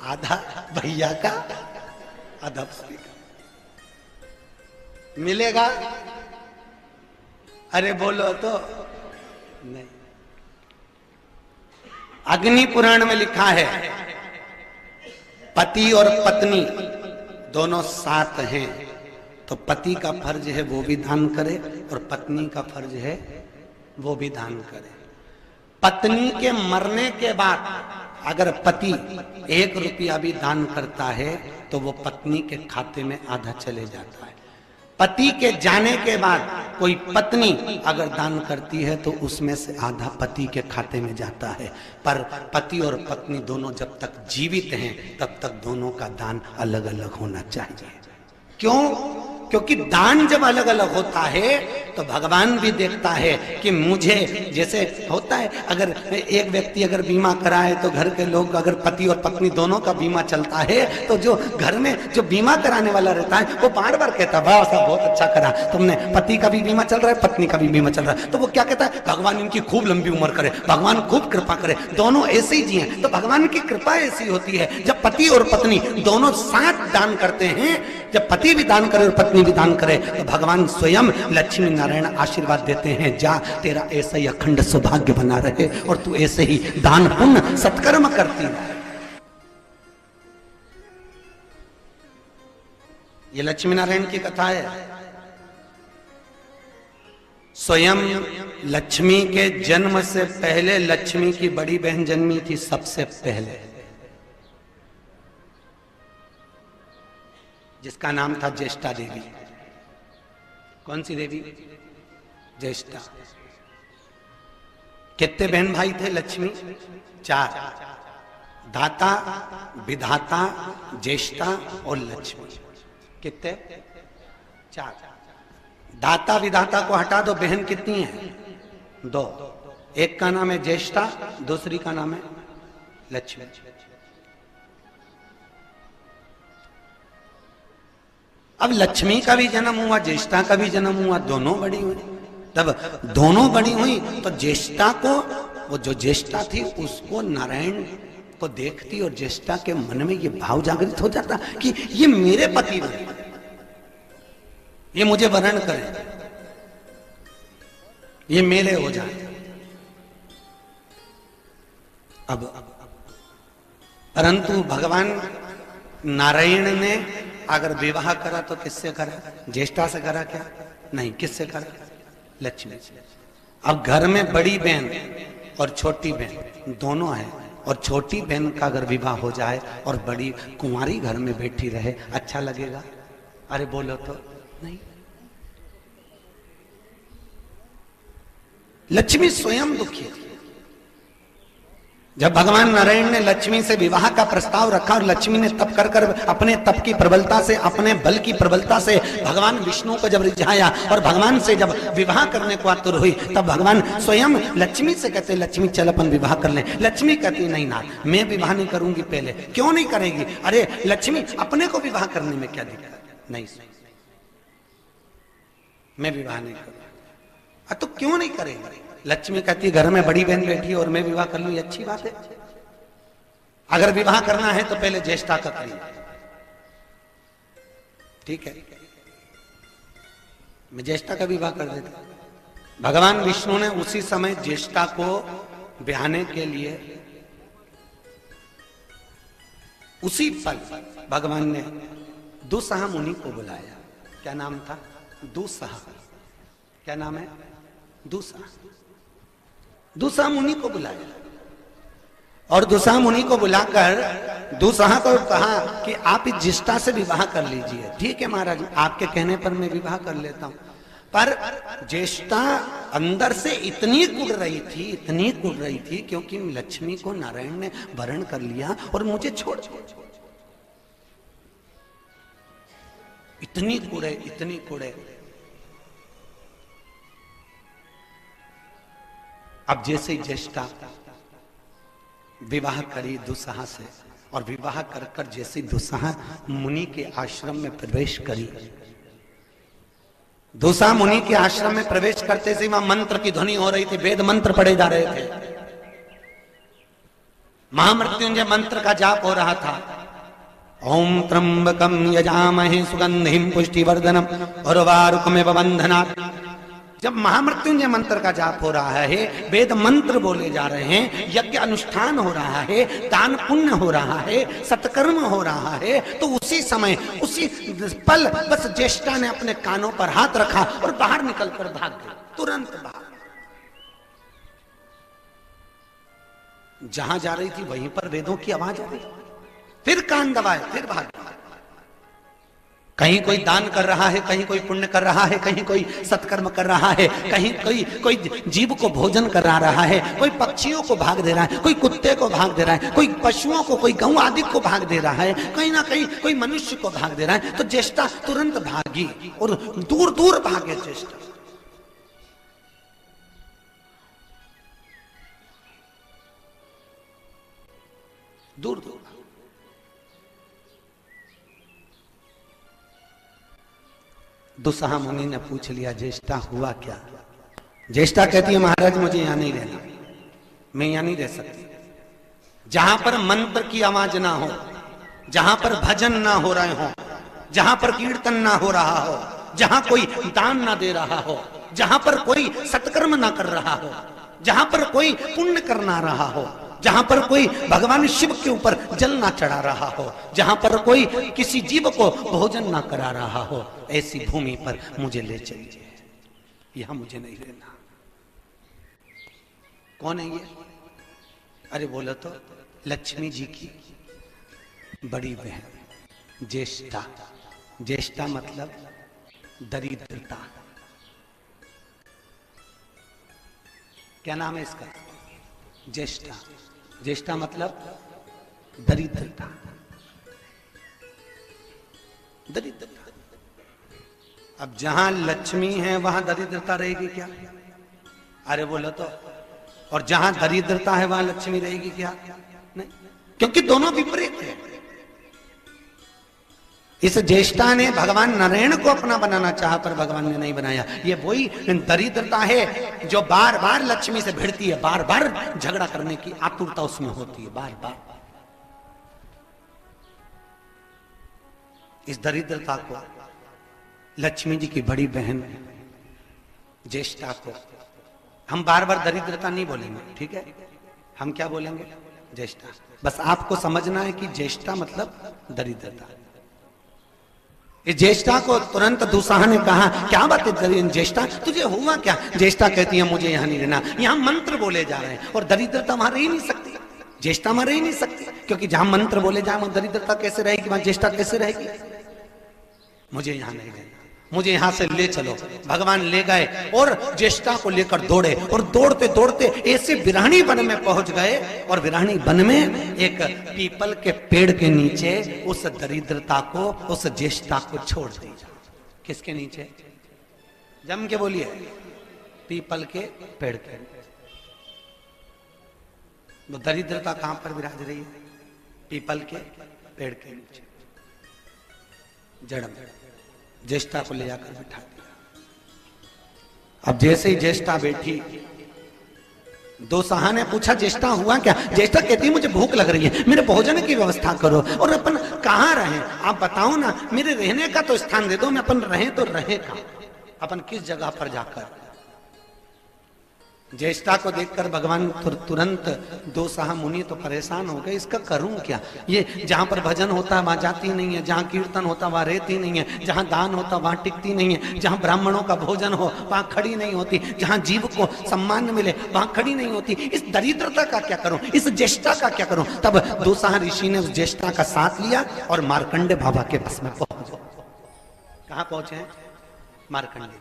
आधा भैया का आधा भाभी का मिलेगा। अरे बोलो तो नहीं। अग्नि पुराण में लिखा है पति और पत्नी दोनों साथ हैं, तो पति का फर्ज है वो भी दान करे, और पत्नी का फर्ज है वो भी दान करे। पत्नी के मरने के बाद अगर पति 1 रुपया भी दान करता है तो वो पत्नी के खाते में आधा चले जाता है। पति के जाने के बाद कोई पत्नी अगर दान करती है तो उसमें से आधा पति के खाते में जाता है। पर पति और पत्नी दोनों जब तक जीवित हैं तब तक दोनों का दान अलग अलग होना चाहिए। क्यों? क्योंकि दान जब अलग अलग होता है तो भगवान भी देखता है कि मुझे, जैसे होता है अगर एक व्यक्ति अगर बीमा कराए तो घर के लोग, अगर पति और पत्नी दोनों का बीमा चलता है तो जो घर में जो बीमा कराने वाला रहता है वो बार बार कहता है वाह साहब बहुत अच्छा करा तुमने, पति का भी बीमा चल रहा है पत्नी का भी बीमा चल रहा है, तो वो क्या कहता है भगवान इनकी खूब लंबी उम्र करे, भगवान खूब कृपा करे, दोनों ऐसे ही जिए। तो भगवान की कृपा ऐसी होती है जब पति और पत्नी दोनों साथ दान करते हैं, जब पति भी दान करे और पत्नी भी दान करे तो भगवान स्वयं लक्ष्मी नारायण आशीर्वाद देते हैं, जा तेरा ऐसा ही अखंड सौभाग्य बना रहे और तू ऐसे ही दान पुण्य सत्कर्म करती रहे। ये लक्ष्मी नारायण की कथा है। स्वयं लक्ष्मी के जन्म से पहले लक्ष्मी की बड़ी बहन जन्मी थी, सबसे पहले, जिसका नाम था ज्येष्ठा देवी। कौन सी देवी? ज्येष्ठा। कितने बहन भाई थे लक्ष्मी? 4, दाता, विधाता, ज्येष्ठा और लक्ष्मी। कितने? 4। दाता विधाता को हटा दो, बहन कितनी है? 2। एक का नाम है ज्येष्ठा, दूसरी का नाम है लक्ष्मी। अब लक्ष्मी का भी जन्म हुआ, ज्येष्ठा का भी जन्म हुआ, दोनों बड़ी हुई। तब दोनों बड़ी हुई तो ज्येष्ठा को, वो जो ज्येष्ठा थी उसको नारायण को देखती और ज्येष्ठा के मन में ये भाव जागृत हो जाता कि ये मेरे पति बने, ये मुझे वरण करें, ये मेरे हो जाए। अब परंतु भगवान नारायण ने अगर विवाह करा तो किससे करा? ज्येष्ठा से करा क्या? नहीं, किससे करा? लक्ष्मी से। अब घर में बड़ी बहन और छोटी बहन दोनों है, और छोटी बहन का अगर विवाह हो जाए और बड़ी कुंवारी घर में बैठी रहे, अच्छा लगेगा? अरे बोलो तो नहीं। लक्ष्मी स्वयं दुखी थी। जब भगवान नारायण ने लक्ष्मी से विवाह का प्रस्ताव रखा और लक्ष्मी ने तप कर अपने तप की प्रबलता से, अपने बल की प्रबलता से भगवान विष्णु को जब रिझाया और भगवान से जब विवाह करने को आतुर हुई, तब भगवान स्वयं लक्ष्मी से कहते लक्ष्मी चल अपन विवाह कर ले। लक्ष्मी कहती नहीं ना, मैं विवाह नहीं करूंगी। पहले क्यों नहीं करेगी? अरे लक्ष्मी अपने को विवाह करने में क्या दिक्कत? नहीं, मैं विवाह नहीं करूंगा। तो क्यों नहीं करेगी? लक्ष्मी कहती घर में बड़ी बहन बैठी और मैं विवाह कर लूं, ये अच्छी बात है। अगर विवाह करना है तो पहले ज्येष्ठा का करिए, ठीक है, मैं ज्येष्ठा का विवाह कर देता। भगवान विष्णु ने उसी समय ज्येष्ठा को ब्याहने के लिए, उसी पल भगवान ने दुस्सह मुनि को बुलाया। क्या नाम था? दुस्सह। क्या नाम है? दुस्सह। दुस्सह मुनि को बुलाया और दुस्सह मुनि को बुलाकर दुस्सह को कहा कि आप इस ज्येष्ठा से विवाह कर लीजिए। ठीक है महाराज, आपके कहने पर मैं विवाह कर लेता हूं। पर ज्येष्ठा अंदर से इतनी कुड़ रही थी, इतनी कुड़ रही थी, क्योंकि लक्ष्मी को नारायण ने वरण कर लिया और मुझे छोड़, इतनी कुड़े, इतनी कुड़े। अब जैसे ही ज्येष्ठा विवाह करी दुस्सह से, और विवाह कर कर जैसे दुस्सह मुनि के आश्रम में प्रवेश करी, दुस्सह मुनि के आश्रम में प्रवेश करते से वहां मंत्र की ध्वनि हो रही थी, वेद मंत्र पढ़े जा रहे थे, महामृत्युंजय मंत्र का जाप हो रहा था। ओम त्र्यंबकम यजामहे सुगंधिम पुष्टिवर्धनम उर्वारुकमिव बंधनात्। जब महामृत्युंजय मंत्र का जाप हो रहा है, वेद मंत्र बोले जा रहे हैं, यज्ञ अनुष्ठान हो रहा है, दान पुण्य हो रहा है, सत्कर्म हो रहा है, तो उसी समय, उसी पल बस ज्येष्ठा ने अपने कानों पर हाथ रखा और बाहर निकलकर भाग गई, तुरंत बाहर। जहां जा रही थी वहीं पर वेदों की आवाज आ रही, फिर कान दबाए, फिर भाग। कहीं कोई दान कर रहा है, कहीं कोई पुण्य कर रहा है, कहीं कोई सत्कर्म कर रहा है, कहीं कोई जीव को भोजन करा रहा है, कोई पक्षियों को भाग दे रहा है, कोई कुत्ते को भाग दे रहा है, कोई पशुओं को, कोई गऊ आदि को भाग दे रहा है, कहीं ना कहीं कोई मनुष्य को भाग दे रहा है। तो ज्येष्ठा तुरंत भागी और दूर दूर भागे ज्येष्ठा। दूर दूर। दुस्साह मुनि ने पूछ लिया, ज्येष्ठा हुआ क्या? ज्येष्ठा कहती है, महाराज मुझे यहां नहीं रहना, मैं यहां नहीं रह सकती। जहां पर मंत्र की आवाज ना हो, जहां पर भजन ना हो रहे हो, जहां पर कीर्तन ना हो रहा हो, जहां कोई दान ना दे रहा हो, जहां पर कोई सत्कर्म ना कर रहा हो, जहां पर कोई पुण्य करना रहा हो, जहां पर कोई भगवान शिव के ऊपर जल ना चढ़ा रहा हो, जहां पर कोई किसी जीव को भोजन ना करा रहा हो, ऐसी भूमि पर मुझे ले चलिए, यहां मुझे नहीं रहना। कौन है ये? अरे बोलो तो, लक्ष्मी जी की बड़ी बहन ज्येष्ठा। ज्येष्ठा मतलब दरिद्रता। क्या नाम है इसका? ज्येष्ठा। ज्येष्ठा मतलब दरिद्रता। दरिद्रता। अब जहां लक्ष्मी है वहां दरिद्रता रहेगी क्या? अरे बोलो तो। और जहां दरिद्रता है वहां लक्ष्मी रहेगी क्या? नहीं, क्योंकि दोनों विपरीत है। इस ज्येष्ठा ने भगवान नारायण को अपना बनाना चाहा, पर भगवान ने नहीं बनाया। ये वही दरिद्रता है जो बार बार लक्ष्मी से भिड़ती है, बार बार झगड़ा करने की आतुरता उसमें होती है, बार बार। इस दरिद्रता को लक्ष्मी जी की बड़ी बहन ज्येष्ठा को हम बार बार दरिद्रता नहीं बोलेंगे, ठीक है? हम क्या बोलेंगे? ज्येष्ठा। बस आपको समझना है कि ज्येष्ठा मतलब दरिद्रता। इस ज्येष्ठा को तुरंत दुस्साह ने कहा, क्या बात है ज्येष्ठा, तुझे हुआ क्या? ज्येष्ठा कहती है, मुझे यहां नहीं रहना, यहां मंत्र बोले जा रहे हैं और दरिद्रता वहां रह ही नहीं सकती, ज्येष्ठा वहां रह ही नहीं सकती, क्योंकि जहां मंत्र बोले जाए वहां दरिद्रता कैसे रहेगी, वहां ज्येष्ठा कैसे रहेगी? मुझे यहां नहीं रहना, मुझे यहां से ले चलो। भगवान ले गए और ज्येष्ठा को लेकर दौड़े और दौड़ते दौड़ते ऐसे बिरानी वन में पहुंच गए और बिरानी वन में एक पीपल के पेड़ के नीचे उस दरिद्रता को, उस ज्येष्ठा को छोड़ दिया। किसके नीचे? जम के बोलिए। पीपल के पेड़ के। वो दरिद्रता कहां पर विराज रही है? पीपल के पेड़ के नीचे, जड़ में। ज्येष्ठा को ले जाकर बिठा दिया। अब जैसे ही ज्येष्ठा बैठी, दुस्साह ने पूछा, ज्येष्ठा हुआ क्या? ज्येष्ठा कहती, मुझे भूख लग रही है, मेरे भोजन की व्यवस्था करो। और अपन कहाँ रहें आप बताओ ना, मेरे रहने का तो स्थान दे दो, मैं अपन रहें तो रहे कहाँ, अपन किस जगह पर जाकर? ज्येष्ठा को देखकर भगवान तुरंत दुस्साह मुनि तो परेशान हो गए, इसका करूं क्या? ये जहां पर भजन होता है वहां जाती नहीं है, जहां कीर्तन होता वहां रहती नहीं है, जहां दान होता वहां टिकती नहीं है, जहां ब्राह्मणों का भोजन हो वहां खड़ी नहीं होती, जहां जीव को सम्मान मिले वहां खड़ी नहीं होती। इस दरिद्रता का क्या करूं, इस ज्येष्ठा का क्या करूं? तब दुस्साह ऋषि ने उस ज्येष्ठा का साथ लिया और मार्कंडे बाबा के पास में पहुंचे। कहां पहुंचे? मार्कंडे।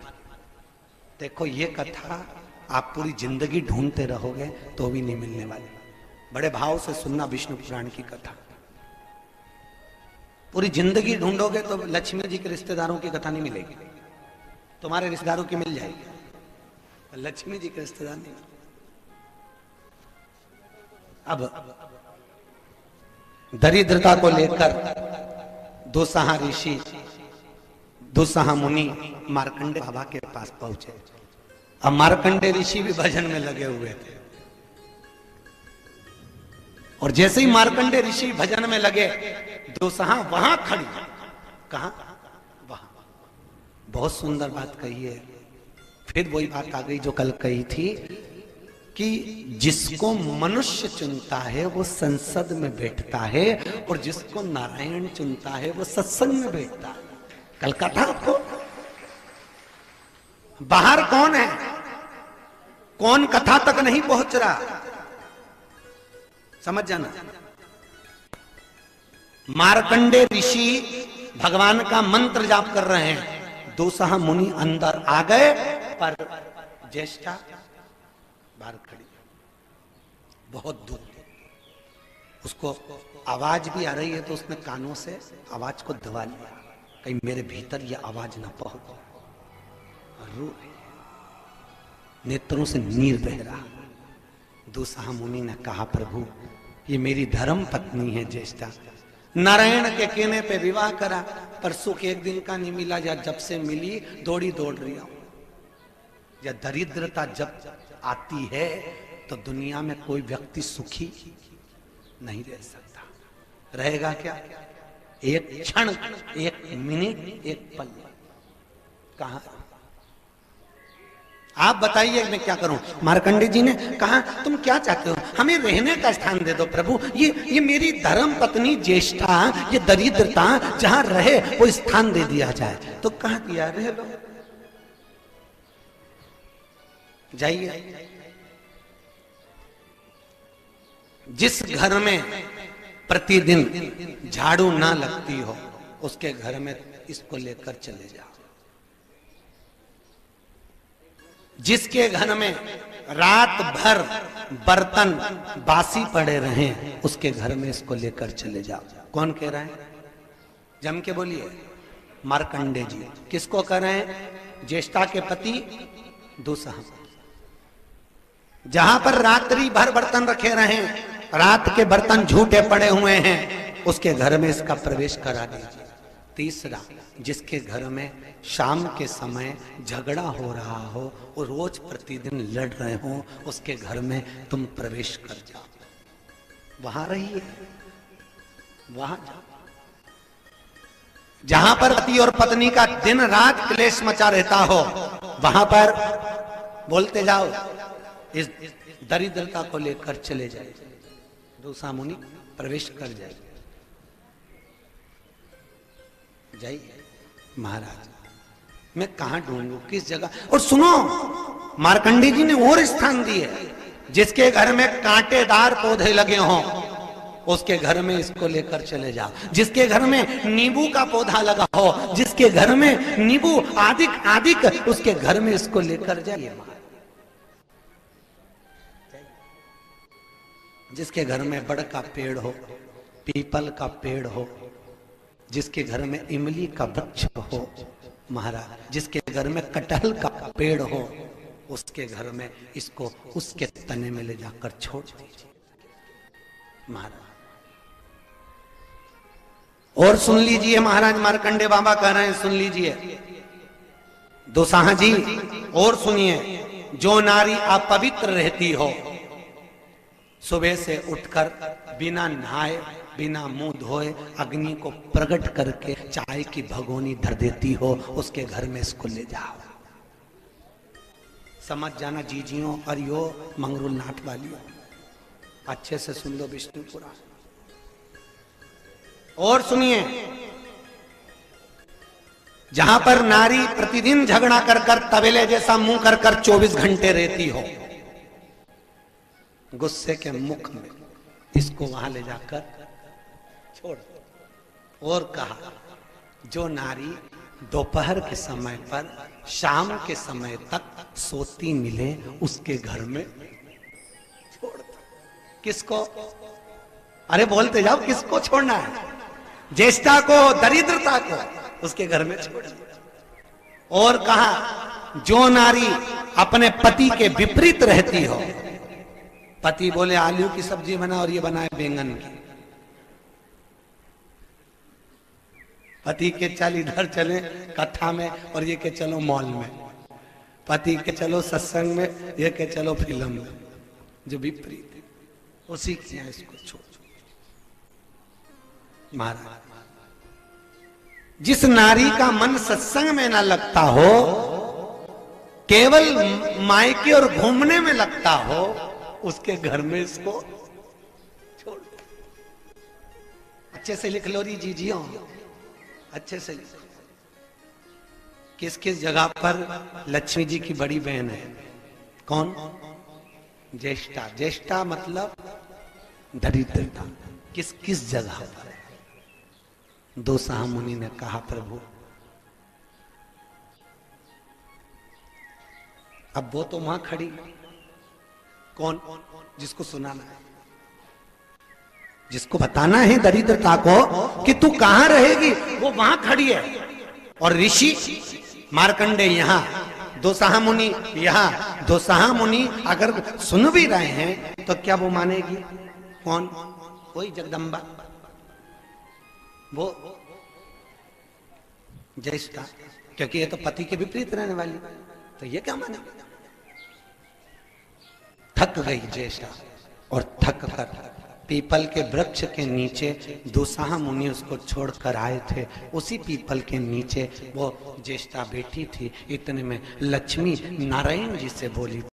देखो ये कथा आप पूरी जिंदगी ढूंढते रहोगे तो भी नहीं मिलने वाली। बड़े भाव से सुनना विष्णु पुराण की कथा। पूरी जिंदगी ढूंढोगे तो लक्ष्मी जी के रिश्तेदारों की कथा नहीं मिलेगी, तुम्हारे रिश्तेदारों की मिल जाएगी, लक्ष्मी जी के रिश्तेदार नहीं। अब दरिद्रता को लेकर दुस्साह ऋषि, दुस्साह मुनि मार्कंडे बाबा के पास पहुंचे। अब मार्कंडे ऋषि भी भजन में लगे हुए थे और जैसे ही मार्कंडे ऋषि भजन में लगे, दुस्साह वहां खड़ी। कहां? वहां। बहुत सुंदर बात कही है। फिर वही बात आ गई जो कल कही थी कि जिसको मनुष्य चुनता है वो संसद में बैठता है और जिसको नारायण चुनता है वो सत्संग में बैठता है। कल का था आपको। बाहर कौन है, कौन कथा तक नहीं पहुंच रहा, समझ जाना। मार्कंडे ऋषि भगवान का मंत्र जाप कर रहे हैं। दूसरा मुनि अंदर आ गए, पर ज्येष्ठा बाहर खड़ी, बहुत दूर। उसको आवाज भी आ रही है तो उसने कानों से आवाज को दबा लिया, कहीं मेरे भीतर यह आवाज ना पहुंचे। रो रही, नेत्रों से नीर बह रहा। दूसरा मुनि ने कहा, प्रभु ये मेरी धर्म पत्नी है ज्येष्ठा, नारायण के कहने पे विवाह करा, पर सुख एक दिन का नहीं मिला, या जब से मिली दौड़ी दौड़ रही हूं। या दरिद्रता जब आती है तो दुनिया में कोई व्यक्ति सुखी नहीं रह सकता। रहेगा क्या? एक क्षण, एक मिनट, एक पल, कहां? आप बताइए मैं क्या करूं? मार्कंडे जी ने कहा, तुम क्या चाहते हो? हमें रहने का स्थान दे दो प्रभु। ये मेरी धर्म पत्नी ज्येष्ठा, ये दरिद्रता जहां रहे वो स्थान दे दिया जाए। तो कहा दिया, रह लो, जाइए। जिस घर में प्रतिदिन झाड़ू ना लगती हो उसके घर में इसको लेकर चले जाओ। जिसके घर में रात भर बर्तन बासी पड़े रहे उसके घर में इसको लेकर चले जाओ। कौन कह रहा है? जम के बोलिए। मार्कंडे जी। किसको कह रहे हैं? ज्येष्ठा के पति दूसरा। जहां पर रात्रि भर बर्तन रखे रहे, रात के बर्तन झूठे पड़े हुए हैं, उसके घर में इसका प्रवेश करा दीजिए। तीसरा, जिसके घर में शाम के समय झगड़ा हो रहा हो और रोज प्रतिदिन लड़ रहे हो, उसके घर में तुम प्रवेश कर जाओ, वहां रहिए, वहां जाओ। जहां पर पति और पत्नी का दिन रात क्लेश मचा रहता हो, वहां पर बोलते जाओ, इस दरिद्रता को लेकर चले जाए। दूसरा मुनि प्रवेश कर जाए। जाइए। महाराज मैं कहां ढूंढूं, किस जगह? और सुनो, मार्कंडी जी ने और स्थान दिए। जिसके घर में कांटेदार पौधे लगे हों उसके घर में इसको लेकर चले जाओ। जिसके घर में नींबू का पौधा लगा हो, जिसके घर में नींबू आदिक उसके घर में इसको लेकर जाइए। जिसके घर में बड़ का पेड़ हो, पीपल का पेड़ हो, जिसके घर में इमली का वृक्ष हो महाराज, जिसके घर में कटहल का पेड़ हो, उसके घर में इसको उसके तने में ले जाकर छोड़ दीजिए महाराज। और सुन लीजिए महाराज, मार्कंडे बाबा कह रहे हैं, सुन लीजिए दोसाहा जी, और सुनिए। जो नारी अपवित्र रहती हो, सुबह से उठकर बिना नहाए बिना मुंह धोए अग्नि को प्रकट करके चाय की भगोनी धर देती हो, उसके घर में इसको ले जाओ। समझ जाना जीजियों और यो मंगरूल नाथ वालियों, अच्छे से सुन लो विष्णु पुराण। और सुनिए, जहां पर नारी प्रतिदिन झगड़ा कर कर तबेले जैसा मुंह कर कर 24 घंटे रहती हो, गुस्से के मुख में इसको वहां ले जाकर छोड़। और कहा, जो नारी दोपहर के समय पर शाम के समय तक सोती मिले उसके घर में छोड़। किसको? अरे बोलते जाओ, किसको छोड़ना है? ज्येष्ठा को, दरिद्रता को उसके घर में छोड़। और कहा, जो नारी अपने पति के विपरीत रहती हो, पति बोले आलू की सब्जी बना और ये बनाए बैंगन की, पति के चल इधर चले कथा में और ये के चलो मॉल में, पति के चलो सत्संग में, ये के चलो फिल्म में, जो विपरीत है उसी के यहाँ इसको छोड़। महाराज, जिस नारी का मन सत्संग में ना लगता हो, केवल मायके और घूमने में लगता हो, उसके घर में इसको छोड़। अच्छे से लिख लो री जीजियों, अच्छे से। किस किस जगह पर लक्ष्मी जी की बड़ी बहन है? कौन? ज्येष्ठा। ज्येष्ठा मतलब दरिद्रता। किस किस जगह पर? दोसाहा मुनि ने कहा, प्रभु अब वो तो वहां खड़ी, कौन जिसको सुनाना है, जिसको बताना है दरिद्रता को कि तू कहां रहेगी, वो वहां खड़ी है। और ऋषि मार्कंडे यहां, दोसाहा मुनि यहां। दोसाहा मुनि अगर सुन भी रहे हैं तो क्या वो मानेगी? कौन? कोई जगदम्बा, वो ज्येष्ठा, क्योंकि ये तो पति के विपरीत रहने वाली, तो ये क्या मानेगी? थक गई ज्येष्ठा और थक कर पीपल के वृक्ष के नीचे दोसाहा मुनि उसको छोड़कर आए थे, उसी पीपल के नीचे वो ज्येष्ठा बैठी थी। इतने में लक्ष्मी नारायण जी से बोली,